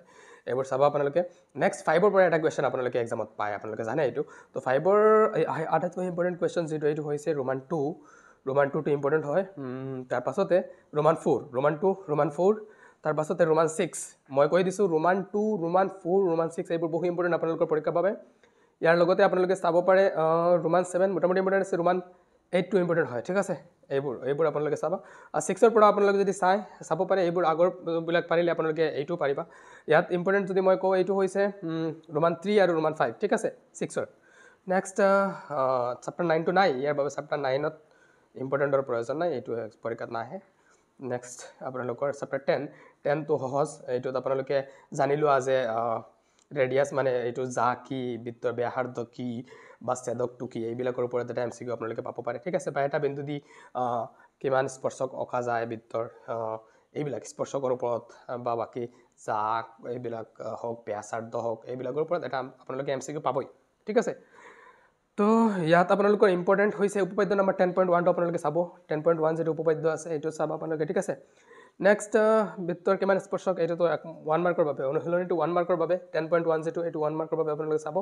এইবোৰ চাবা আপোনালোকে নেক্সট 5ৰ পৰা এটা কুৱেশ্যন আপোনালোকে এক্সামত পায় আপোনালোকে জানে এইটো তো 5ৰ আটাইতকৈ ইম্পৰ্টেণ্ট কুৱেশ্যন যেটো এইটো হৈছে ৰোমান 2 টো ইম্পৰ্টেণ্ট হয় তাৰ পাছতে ৰোমান 4 তাৰ পাছতে ৰোমান 6 মই কৈ দিছো ৰোমান 2 ৰোমান 4 ৰোমান 6 এইবোৰ বহু ইম্পৰ্টেণ্ট আপোনালোকৰ পৰীক্ষাৰ বাবে ইয়াৰ লগতে আপোনালোকে চাব পাৰে ৰোমান 7 মোটামুটি ইম্পৰ্টেণ্ট আছে ৰোমান 8 টো ইম্পৰ্টেণ্ট হয় ঠিক আছে এইবোৰ আপোনালোকে চাবা 6ৰ পৰা আপোনালোকে যদি চাব পাৰে এইবোৰ আগৰ বিলাক পাৰিলে আপোনালোকে এইটো পাৰিবা ইয়াত ইম্পৰ্টেণ্ট যদি মই কওঁ এইটো হৈছে ৰোমান 3 আৰু ৰোমান 5 ঠিক আছে 6ৰ নেক্সট চেপ্টাৰ 9 টো নাই ইয়াৰ বাবে চেপ্টাৰ 9ত ইম্পৰ্টেণ্টৰ প্ৰয়োজন নাই, এইটো পৰীক্ষাত নাহে। নেক্সট আপোনালোকৰ চেপ্টাৰ 10টো সহজ। এইটোত আপোনালোকে জানি লোৱা যে ৰেডিয়াছ মানে এইটো জা কি, বৃত্তৰ ব্যাসাৰ্ধ কি বা ছেদকটো কি, এইবিলাকৰ ওপৰত এটা MCQ আপোনালোকে পাব পাৰে, ঠিক আছে। বা এটা বিন্দু দি কিমান স্পৰ্শক অঁকা যায় বৃত্তৰ, এইবিলাক স্পৰ্শকৰ ওপৰত বা বাকী জাক এইবিলাক হওক, ব্যাসাৰ্ধ হওক, এইবিলাকৰ ওপৰত এটা আপোনালোকে MCQ পাবই, ঠিক আছে। তো ইয়াত আপোনালোকৰ ইম্পৰ্টেণ্ট হৈছে উপপাদ্য নম্বৰ 10.1টো আপোনালোকে চাব। 10.1 যিটো উপপাদ্য আছে এইটো চাব আপোনালোকে, ঠিক আছে। নেক্সট বৃত্তৰ কিমান স্পৰ্শক, এইটোতো 1 মাৰ্কৰ বাবে, অনুশীলনীটো 1 মাৰ্কৰ বাবে। 10.1 যিটো এইটো 1 মাৰ্কৰ বাবে আপোনালোকে চাব।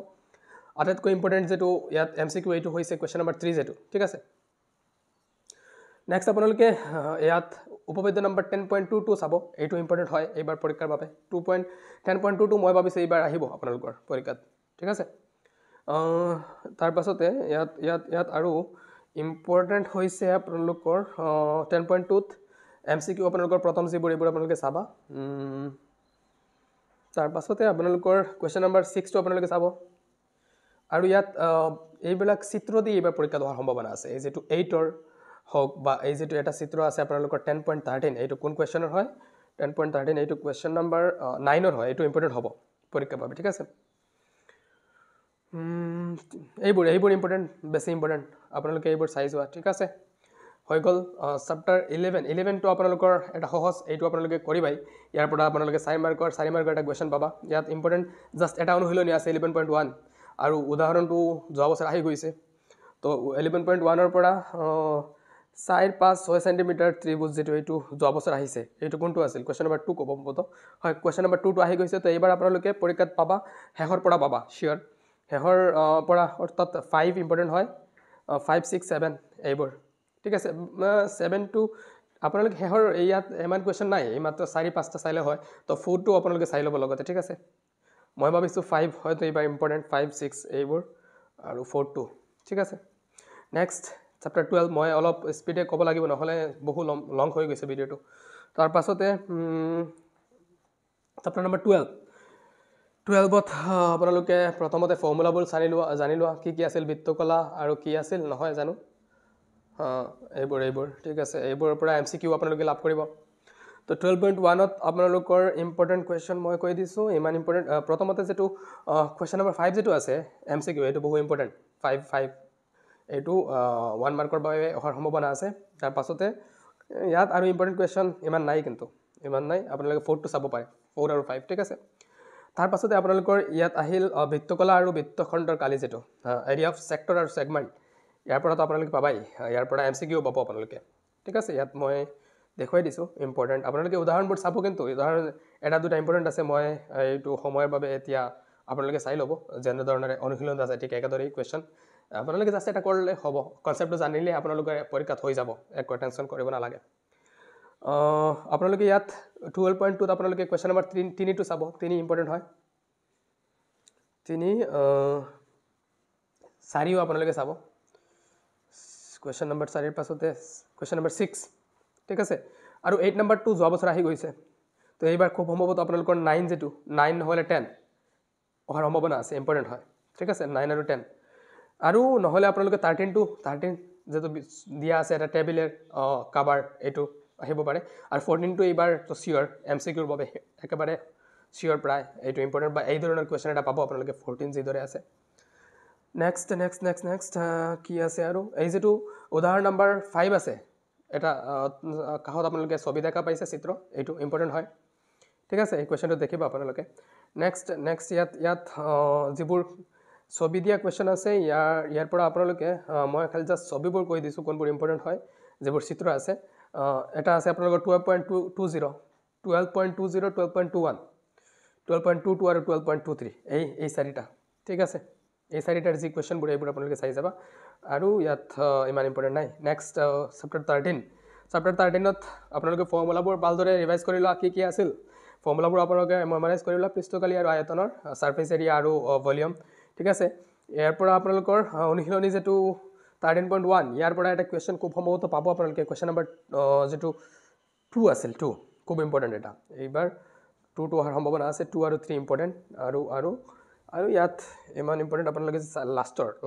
আটাইতকৈ ইম্পৰ্টেণ্ট যিটো ইয়াত MCQ এইটো হৈছে কুৱেশ্যন নম্বৰ 3 যিটো, ঠিক আছে। নেক্সট আপোনালোকে ইয়াত উপপাদ্য নম্বৰ 10.2টো চাব, এইটো ইম্পৰ্টেণ্ট হয় এইবাৰ পৰীক্ষাৰ বাবে। 10.2টো মই ভাবিছোঁ এইবাৰ আহিব আপোনালোকৰ পৰীক্ষাত, ঠিক আছে। তাৰ পাছতে ইয়াত আৰু ইম্পৰ্টেণ্ট হৈছে আপোনালোকৰ 10.2ত MCQ আপোনালোকৰ প্ৰথম যিবোৰ এইবোৰ আপোনালোকে চাবা। তাৰ পাছতে আপোনালোকৰ কুৱেশ্যন নম্বৰ 6টো আপোনালোকে চাব। আৰু ইয়াত এইবিলাক চিত্ৰ দি এইবাৰ পৰীক্ষাত হোৱাৰ সম্ভাৱনা আছে। এই যিটো 8ৰ হওক বা এই যিটো এটা চিত্ৰ আছে আপোনালোকৰ 10.13, এইটো কোন কুৱেশ্যনৰ হয়? 10.13 এইটো কুৱেশ্যন নম্বৰ 9ৰ হয়। এইটো ইম্পৰ্টেণ্ট হ'ব পৰীক্ষাৰ বাবে, ঠিক আছে। এইবোৰ ইম্পৰ্টেণ্ট, বেছি ইম্পৰ্টেণ্ট, আপোনালোকে এইবোৰ চাই যোৱা, ঠিক আছে। হৈ গ'ল চেপ্টাৰ 11টো আপোনালোকৰ এটা সহজ, এইটো আপোনালোকে কৰিবাই। ইয়াৰ পৰা আপোনালোকে 4 মাৰ্কৰ এটা কুৱেশ্যন পাবা। ইয়াত ইম্পৰ্টেণ্ট জাষ্ট এটা অনুশীলনী আছে 11.1, আৰু উদাহৰণটো যোৱা বছৰ আহি গৈছে। তো 11.1ৰ পৰা 4-5-6 চেণ্টিমিটাৰ ত্ৰিভুজ যিটো এইটো যোৱা বছৰ আহিছে, এইটো কোনটো আছিল? কুৱেশ্যন নম্বৰ 2 ক'ব সম্ভৱতঃ, হয় কুৱেশ্যন নম্বৰ 2টো আহি গৈছে। তো এইবাৰ আপোনালোকে পৰীক্ষাত পাবা, শেষৰ পৰা পাবা চিয়'ৰ, শেষৰ পৰা, অৰ্থাৎ 5 ইম্পৰ্টেণ্ট হয়, 5, 6, 7 এইবোৰ, ঠিক আছে। 7টো আপোনালোকে শেষৰ ইয়াত ইমান কুৱেশ্যন নাই, এই মাত্ৰ 4-5টা চাইলে হয়। তো 4টো আপোনালোকে চাই ল'ব লগতে, ঠিক আছে। মই ভাবিছোঁ 5 হয়তো এইবাৰ ইম্পৰ্টেণ্ট, 5, 6 এইবোৰ আৰু 4টো, ঠিক আছে। নেক্সট চেপ্টাৰ 12, মই অলপ স্পীডে ক'ব লাগিব, নহ'লে বহু লং হৈ গৈছে ভিডিঅ'টো। তাৰ পাছতে চেপ্টাৰ নম্বৰ 12ত আপোনালোকে প্ৰথমতে ফৰ্মুলাবোৰ জানি লোৱা, কি আছিল বৃত্তকলা আৰু কি আছিল নহয় জানো, এইবোৰ, ঠিক আছে। এইবোৰৰ পৰা MCQ আপোনালোকে লাভ কৰিব। তো 12.1ত আপোনালোকৰ ইম্পৰ্টেণ্ট কুৱেশ্যন মই কৈ দিছোঁ, ইমান ইম্পৰ্টেণ্ট। প্ৰথমতে যিটো কুৱেশ্যন নম্বৰ 5 যিটো আছে MCQ, এইটো বহু ইম্পৰ্টেণ্ট। 5 এইটো 1 মাৰ্কৰ বাবে অহাৰ সম্ভাৱনা আছে। তাৰ পাছতে ইয়াত আৰু ইম্পৰ্টেণ্ট কুৱেশ্যন ইমান নাই, কিন্তু ইমান নাই, আপোনালোকে 4টো চাব পাৰে, 4 আৰু 5, ঠিক আছে। তাৰ পাছতে আপোনালোকৰ ইয়াত আহিল বৃত্তকলা আৰু বৃত্তখণ্ডৰ কালি যিটো এৰিয়া অফ ছেক্টৰ আৰু ছেগমেণ্ট, ইয়াৰ পৰাতো আপোনালোকে পাবাই, ইয়াৰ পৰা MCQ পাব আপোনালোকে, ঠিক আছে। ইয়াত মই দেখুৱাই দিছোঁ ইম্পৰ্টেণ্ট, আপোনালোকে উদাহৰণবোৰ চাব, কিন্তু উদাহৰণ এটা দুটা ইম্পৰ্টেণ্ট আছে। মই এইটো সময়ৰ বাবে এতিয়া আপোনালোকে চাই ল'ব, যেনেধৰণে অনুশীলন আছে ঠিক একেদৰেই কুৱেশ্যন আপোনালোকে জাষ্ট এটা কৰিলে হ'ব, কনচেপ্টটো জানিলে আপোনালোকে পৰীক্ষাত হৈ যাব, একো টেনশ্যন কৰিব নালাগে। আপোনালোকে ইয়াত 12.2ত আপোনালোকে কুৱেশ্যন নম্বৰ 3টো চাব, 3 ইম্পৰ্টেণ্ট হয়। 4ও আপোনালোকে চাব, কুৱেশ্যন নম্বৰ 4ৰ পাছতে কুৱেশ্যন নম্বৰ 6, ঠিক আছে। আৰু 8 নম্বৰটো যোৱা বছৰ আহি গৈছে। তো এইবাৰ খুব সম্ভৱতঃ আপোনালোকৰ 9 যিটো 9 নহ'লে 10 অহাৰ সম্ভাৱনা আছে, ইম্পৰ্টেণ্ট হয়, ঠিক আছে। 9 আৰু 10, আৰু নহ'লে আপোনালোকে 13 যিটো দিয়া আছে এটা টেবিলৰ কাভাৰ, এইটো আহিব পাৰে। আৰু 14টো এইবাৰ চিয়'ৰ MCQৰ বাবে একেবাৰে চিয়'ৰ প্ৰায়, এইটো ইম্পৰ্টেণ্ট বা এই ধৰণৰ কুৱেশ্যন এটা পাব আপোনালোকে 14 যিদৰে আছে। নেক্সট কি আছে আৰু এই যিটো উদাহৰণ নম্বৰ 5 আছে, এটা কাষত আপোনালোকে ছবি দেখা পাইছে, চিত্ৰ, এইটো ইম্পৰ্টেণ্ট হয়, ঠিক আছে। এই কুৱেশ্যনটো দেখিব আপোনালোকে। নেক্সট ইয়াত যিবোৰ ছবি দিয়া কুৱেশ্যন আছে, ইয়াৰ পৰা আপোনালোকে মই খালি জাষ্ট ছবিবোৰ কৈ দিছোঁ কোনবোৰ ইম্পৰ্টেণ্ট হয়, যিবোৰ চিত্ৰ আছে। এটা আছে আপোনালোকৰ 12.20, 12.21, 12.22 আৰু 12.23, এই 4টা, ঠিক আছে। এই 4টাৰ যি কুৱেশ্যনবোৰ এইবোৰ আপোনালোকে চাই যাবা, আৰু ইয়াত ইমান ইম্পৰ্টেণ্ট নাই। নেক্সট চেপ্টাৰ 13ত আপোনালোকে ফৰ্মুলাবোৰ ভালদৰে ৰিভাইজ কৰি লোৱা, কি আছিল ফৰ্মুলাবোৰ আপোনালোকে মেমৰাইজ কৰি লোৱা, পৃষ্ঠকালি আৰু আয়তনৰ, ছাৰ্ফেচ এৰিয়া আৰু ভলিউম, ঠিক আছে। ইয়াৰ পৰা আপোনালোকৰ অনুশীলনী যিটো 13.1, ইয়াৰ পৰা এটা কুৱেশ্যন খুব সম্ভৱতঃ পাব আপোনালোকে। কুৱেশ্যন নম্বৰ যিটো 2 আছিল, 2 খুব ইম্পৰ্টেণ্ট এটা, এইবাৰ 2টো অহাৰ সম্ভাৱনা আছে। 2 আৰু 3 ইম্পৰ্টেণ্ট, আৰু ইয়াত ইমান ইম্পৰ্টেণ্ট আপোনালোকে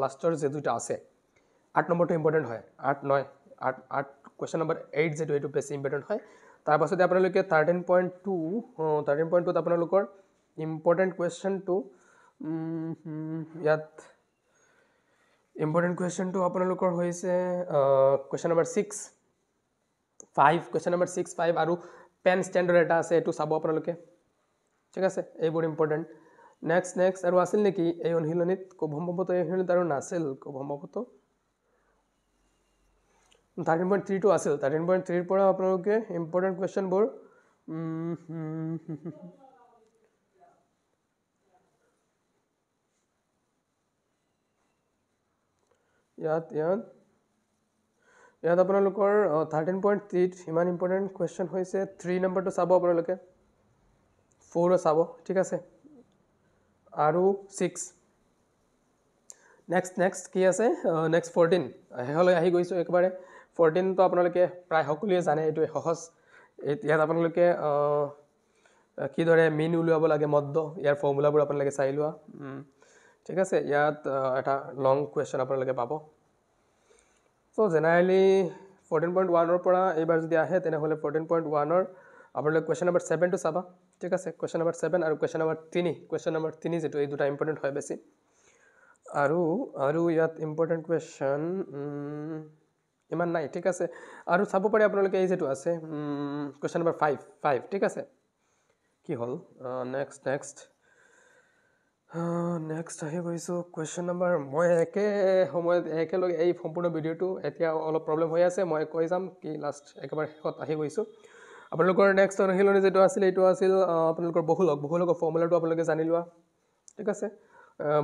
লাষ্টৰ যে দুটা আছে, 8 নম্বৰটো ইম্পৰ্টেণ্ট হয়, 8, 9 8 কুৱেশ্যন নম্বৰ 8 যেটো এইটো বেছি ইম্পৰ্টেণ্ট হয় তাৰ পাছতে আপোনালোকে 13.2 আপোনালোকৰ ইম্পৰ্টেণ্ট কুৱেশ্যনটো ইয়াত ইম্পৰ্টেণ্ট কুৱেশ্যনটো আপোনালোকৰ হৈছে কুৱেশ্যন নম্বৰ 5 কুৱেশ্যন নম্বৰ 6 5 আৰু পেন ষ্টেণ্ডাৰ্ড এটা আছে এইটো চাব আপোনালোকে ঠিক আছে এইবোৰ ইম্পৰ্টেণ্ট নেক্সট আৰু আছিল নেকি এই অনুশীলনীত খুব সম্ভৱতঃ এই অনুশীলনীত আৰু নাছিল খুব সম্ভৱতঃ 13.3 টো আছিল 13.3 ৰ পৰা আপোনালোকে ইম্পৰ্টেণ্ট কুৱেশ্যনবোৰ ইয়াত আপোনালোকৰ 13.3 ইমান ইম্পৰ্টেণ্ট কুৱেশ্যন হৈছে 3 নম্বৰটো চাব আপোনালোকে 4 চাব ঠিক আছে আৰু 6 নেক্সট কি আছে নেক্সট 14 হেহলৈ আহি গৈছো একবাৰে 14 তো আপোনালোকে প্ৰায় সকলোৱে জানে এইটো সহজ ইয়াত আপোনালোকে কিদৰে মিন উলিয়াব লাগে মধ্য ইয়াৰ ফৰ্মুলাবোৰ আপোনালোকে চাই লোৱা ঠিক আছে ইয়াত এটা লং কুৱেশ্যন আপোনালোকে পাব সো জেনাৰেলি 14.1 ৰ পৰা এইবাৰ যদি আহে তেনেহলে 14.1 ৰ আপোনালোকে কুৱেশ্যন নম্বৰ 7 টো চাবা ঠিক আছে কুৱেশ্যন নম্বৰ 7 আৰু কুৱেশ্যন নম্বৰ 3 যেটো এই দুটা ইম্পৰ্টেণ্ট হয় বেছি আৰু ইয়াত ইম্পৰ্টেণ্ট কুৱেশ্যন ইমান নাই ঠিক আছে আৰু চাব পাৰে আপোনালোকে এই যেটো আছে কুৱেশ্যন নম্বৰ 5 ঠিক আছে কি হল নেক্সট আহি গৈছো কুৱেশ্যন নম্বৰ মই একেলগে এই সম্পূৰ্ণ ভিডিওটো এতিয়া অলপ প্ৰবলেম হৈ আছে মই কৈ যাম কি লাষ্ট একেবাৰে শেষত আহি গৈছো আপোনালোকৰ নেক্সট অনুশীলনী যেটো আছিল এইটো আছিল আপোনালোকৰ বহুলকৰ ফৰ্মুলাটো আপোনালোকে জানি লোৱা ঠিক আছে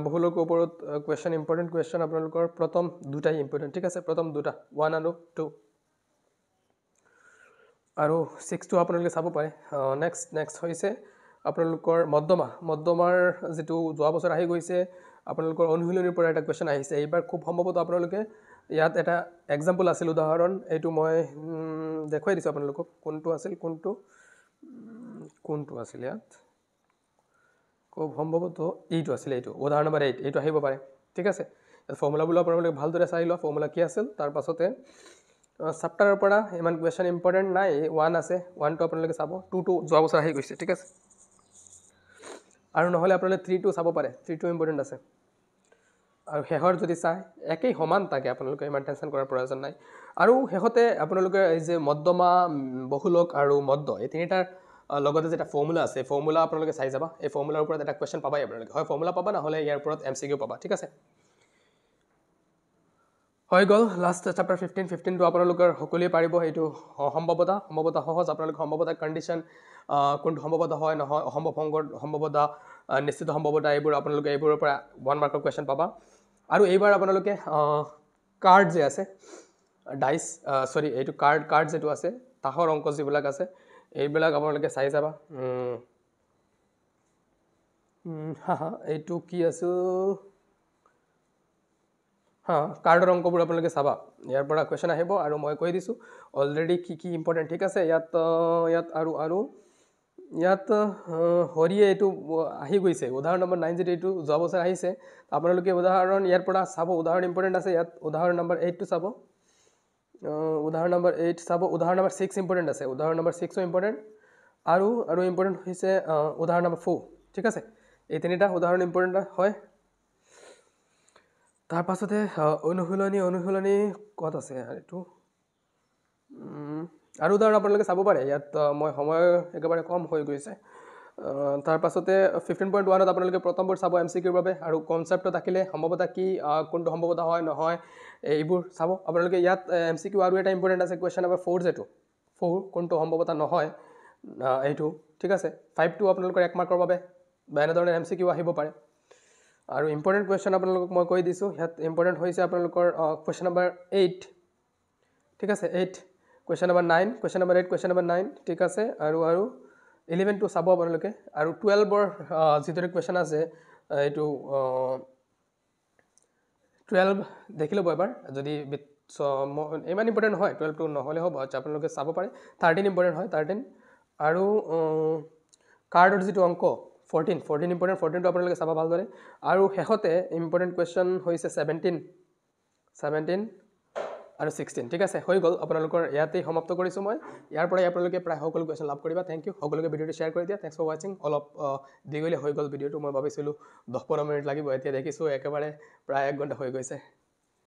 বহুলকৰ ওপৰত কুৱেশ্যন ইম্পৰ্টেণ্ট কুৱেশ্যন আপোনালোকৰ প্ৰথম দুটাই ইম্পৰ্টেণ্ট ঠিক আছে প্ৰথম দুটা 1 আৰু 2 আৰু 6 টো আপোনালোকে চাব পাৰে নেক্সট হৈছে আপোনালোকৰ মধ্যমাৰ যেটো যোৱা বছৰ আহি গৈছে আপোনালোকৰ অনুশীলনীৰ পৰা এটা কুৱেশ্যন আহিছে এইবাৰ খুব সম্ভৱতঃ আপোনালোকে ইয়াত এটা এক্সাম্পল আছিল উদাহৰণ এইটো মই দেখুৱাই দিছো আপোনালোকক কোনটো আছিল ইয়াত খুব সম্ভৱতঃ এইটো আছিল এইটো উদাহৰণ নম্বৰ 8 এইটো আহিব পাৰে ঠিক আছে ফৰ্মুলাবোৰ আপোনালোকে ভালদৰে চাই লোৱা ফৰ্মুলা কি আছিল তাৰ পাছতে চেপ্টাৰৰ পৰা ইমান কুৱেশ্যন ইম্পৰ্টেণ্ট নাই 1 আছে 1 টো আপোনালোকে চাব 2 টো যোৱা বছৰ আহি গৈছে ঠিক আছে আৰু নহলে আপোনালোকে 3 টো চাব পাৰে 3 টো ইম্পৰ্টেণ্ট আছে আৰু হেহৰ যদি চাই একেই সমান থাকে আপোনালোকে ইমান টেনচন কৰাৰ প্ৰয়োজন নাই আৰু হেহতে আপোনালোকে এই যে মধ্যমা বহুলক আৰু মধ্য এই তিনিটাৰ লগতে যেটা ফৰ্মুলা আছে ফৰ্মুলা আপোনালোকে চাই যাবা এই ফৰ্মুলাৰ ওপৰত এটা কুৱেশ্যন পাবাই আপোনালোকে হয় ফৰ্মুলা পাবা না হলে ইয়াৰ ওপৰত এমসিকিউ পাবা ঠিক আছে হৈ গল লাষ্ট চেপ্টাৰ 15 টো আপোনালোকৰ সকলোৱে পাৰিব এইটো সম্ভৱতা সহজ আপোনালোকে সম্ভৱতা কন্ডিশন কোনটো সম্ভৱতা হয় নহয় সম্ভৱতা নিশ্চিত সম্ভৱতা এইবোৰ আপোনালোকে এইবোৰৰ পৰা 1 মাৰ্কৰ কুৱেশ্যন পাবা আৰু এইবাৰ আপোনালোকে কাৰ্ড যে আছে ডাইস সৰি এইটো কাৰ্ড যেটো আছে তাহৰ অংক যিবিলাক আছে এইবিলাক আপোনালোকে চাই যাবা এইটো কি আছে কাৰ্ডৰ অংকবোৰ আপোনালোকে চাবা ইয়াৰ পৰা কুৱেশ্যন আহিব আৰু মই কৈ দিছো অলৰেডি কি ইম্পৰ্টেণ্ট ঠিক আছে ইয়াত হৰিয়ে এইটো আহি গৈছে উদাহৰণ নম্বৰ 9 যেটো এইটো যোৱা বছৰ আহিছে আপোনালোকে উদাহৰণ ইয়াৰ পৰা চাব উদাহৰণ ইম্পৰ্টেণ্ট আছে ইয়াত উদাহৰণ নম্বৰ 8 টো চাব উদাহৰণ নম্বৰ 8 চাব উদাহৰণ নম্বৰ 6 ইম্পৰ্টেণ্ট আছে উদাহৰণ নম্বৰ 6 ও ইম্পৰ্টেণ্ট আৰু ইম্পৰ্টেণ্ট হৈছে উদাহৰণ নম্বৰ 4 ঠিক আছে এই তিনিটা উদাহৰণ ইম্পৰ্টেণ্ট হয় তাৰ পাছতে অনুশীলনী কত আছে এইটো আৰু উদাহৰণ আপোনালোকে চাব পাৰে ইয়াত মই সময় একেবাৰে কম হৈ গৈছে তাৰ পাছতে 15.1 ত আপোনালোকে প্ৰথমবোৰ চাব এমসিকিউৰ বাবে আৰু কনসেপ্ট থাকিলে সম্ভৱতা কি কোনটো সম্ভৱতা হয় নহয় এইবোৰ চাব আপোনালোকে ইয়াত এমসিকিউ আৰু এটা ইম্পৰ্টেণ্ট আছে কুৱেশ্যন নম্বৰ 4 যেটো 4 কোনটো সম্ভৱতা নহয় এইটো ঠিক আছে 5 টো আপোনালোকৰ 1 মাৰ্কৰ বাবে বেনাদৰ এমসিকিউ আহিব পাৰে আৰু ইম্পৰ্টেণ্ট কুৱেশ্যন আপোনালোকক মই কৈ দিছো ইয়াত ইম্পৰ্টেণ্ট হৈছে আপোনালোকৰ কুৱেশ্যন নম্বৰ 8 ঠিক আছে 8 question number 9 question number 8 question number 9 ঠিক আছে আৰু 11 টো চাব আপোনালোকে আৰু 12 ৰ যিটো কুৱেশ্যন আছে এইটো 12 দেখিলো এবাৰ যদি ইমান ইম্পৰ্টেণ্ট নহয় 12 টো নহলে হ'ব আপোনালোকে চাব পাৰে 13 ইম্পৰ্টেণ্ট হয় 13 আৰু কাৰ্ডৰ যিটো অংক 14 ইম্পৰ্টেণ্ট 14 টো আপোনালোকে চাবা ভালদৰে আৰু হেহতে ইম্পৰ্টেণ্ট কুৱেশ্যন হৈছে 17 আৰু 16 ঠিক আছে হৈ গ'ল আপোনালোকৰ ইয়াতেই সমাপ্ত কৰিছোঁ মই ইয়াৰ পৰাই আপোনালোকে প্ৰায় সকলো কুৱেশ্যন লাভ কৰিবা থেংক ইউ সকলোকে ভিডিঅ'টো শ্বেয়াৰ কৰি দিয়া থেংকছ ফৰ ৱাচিং অলপ দীঘলীয়া হৈ গ'ল ভিডিঅ'টো মই ভাবিছিলোঁ 10-15 মিনিট লাগিব এতিয়া দেখিছোঁ একেবাৰে প্ৰায় 1 ঘণ্টা হৈ গৈছে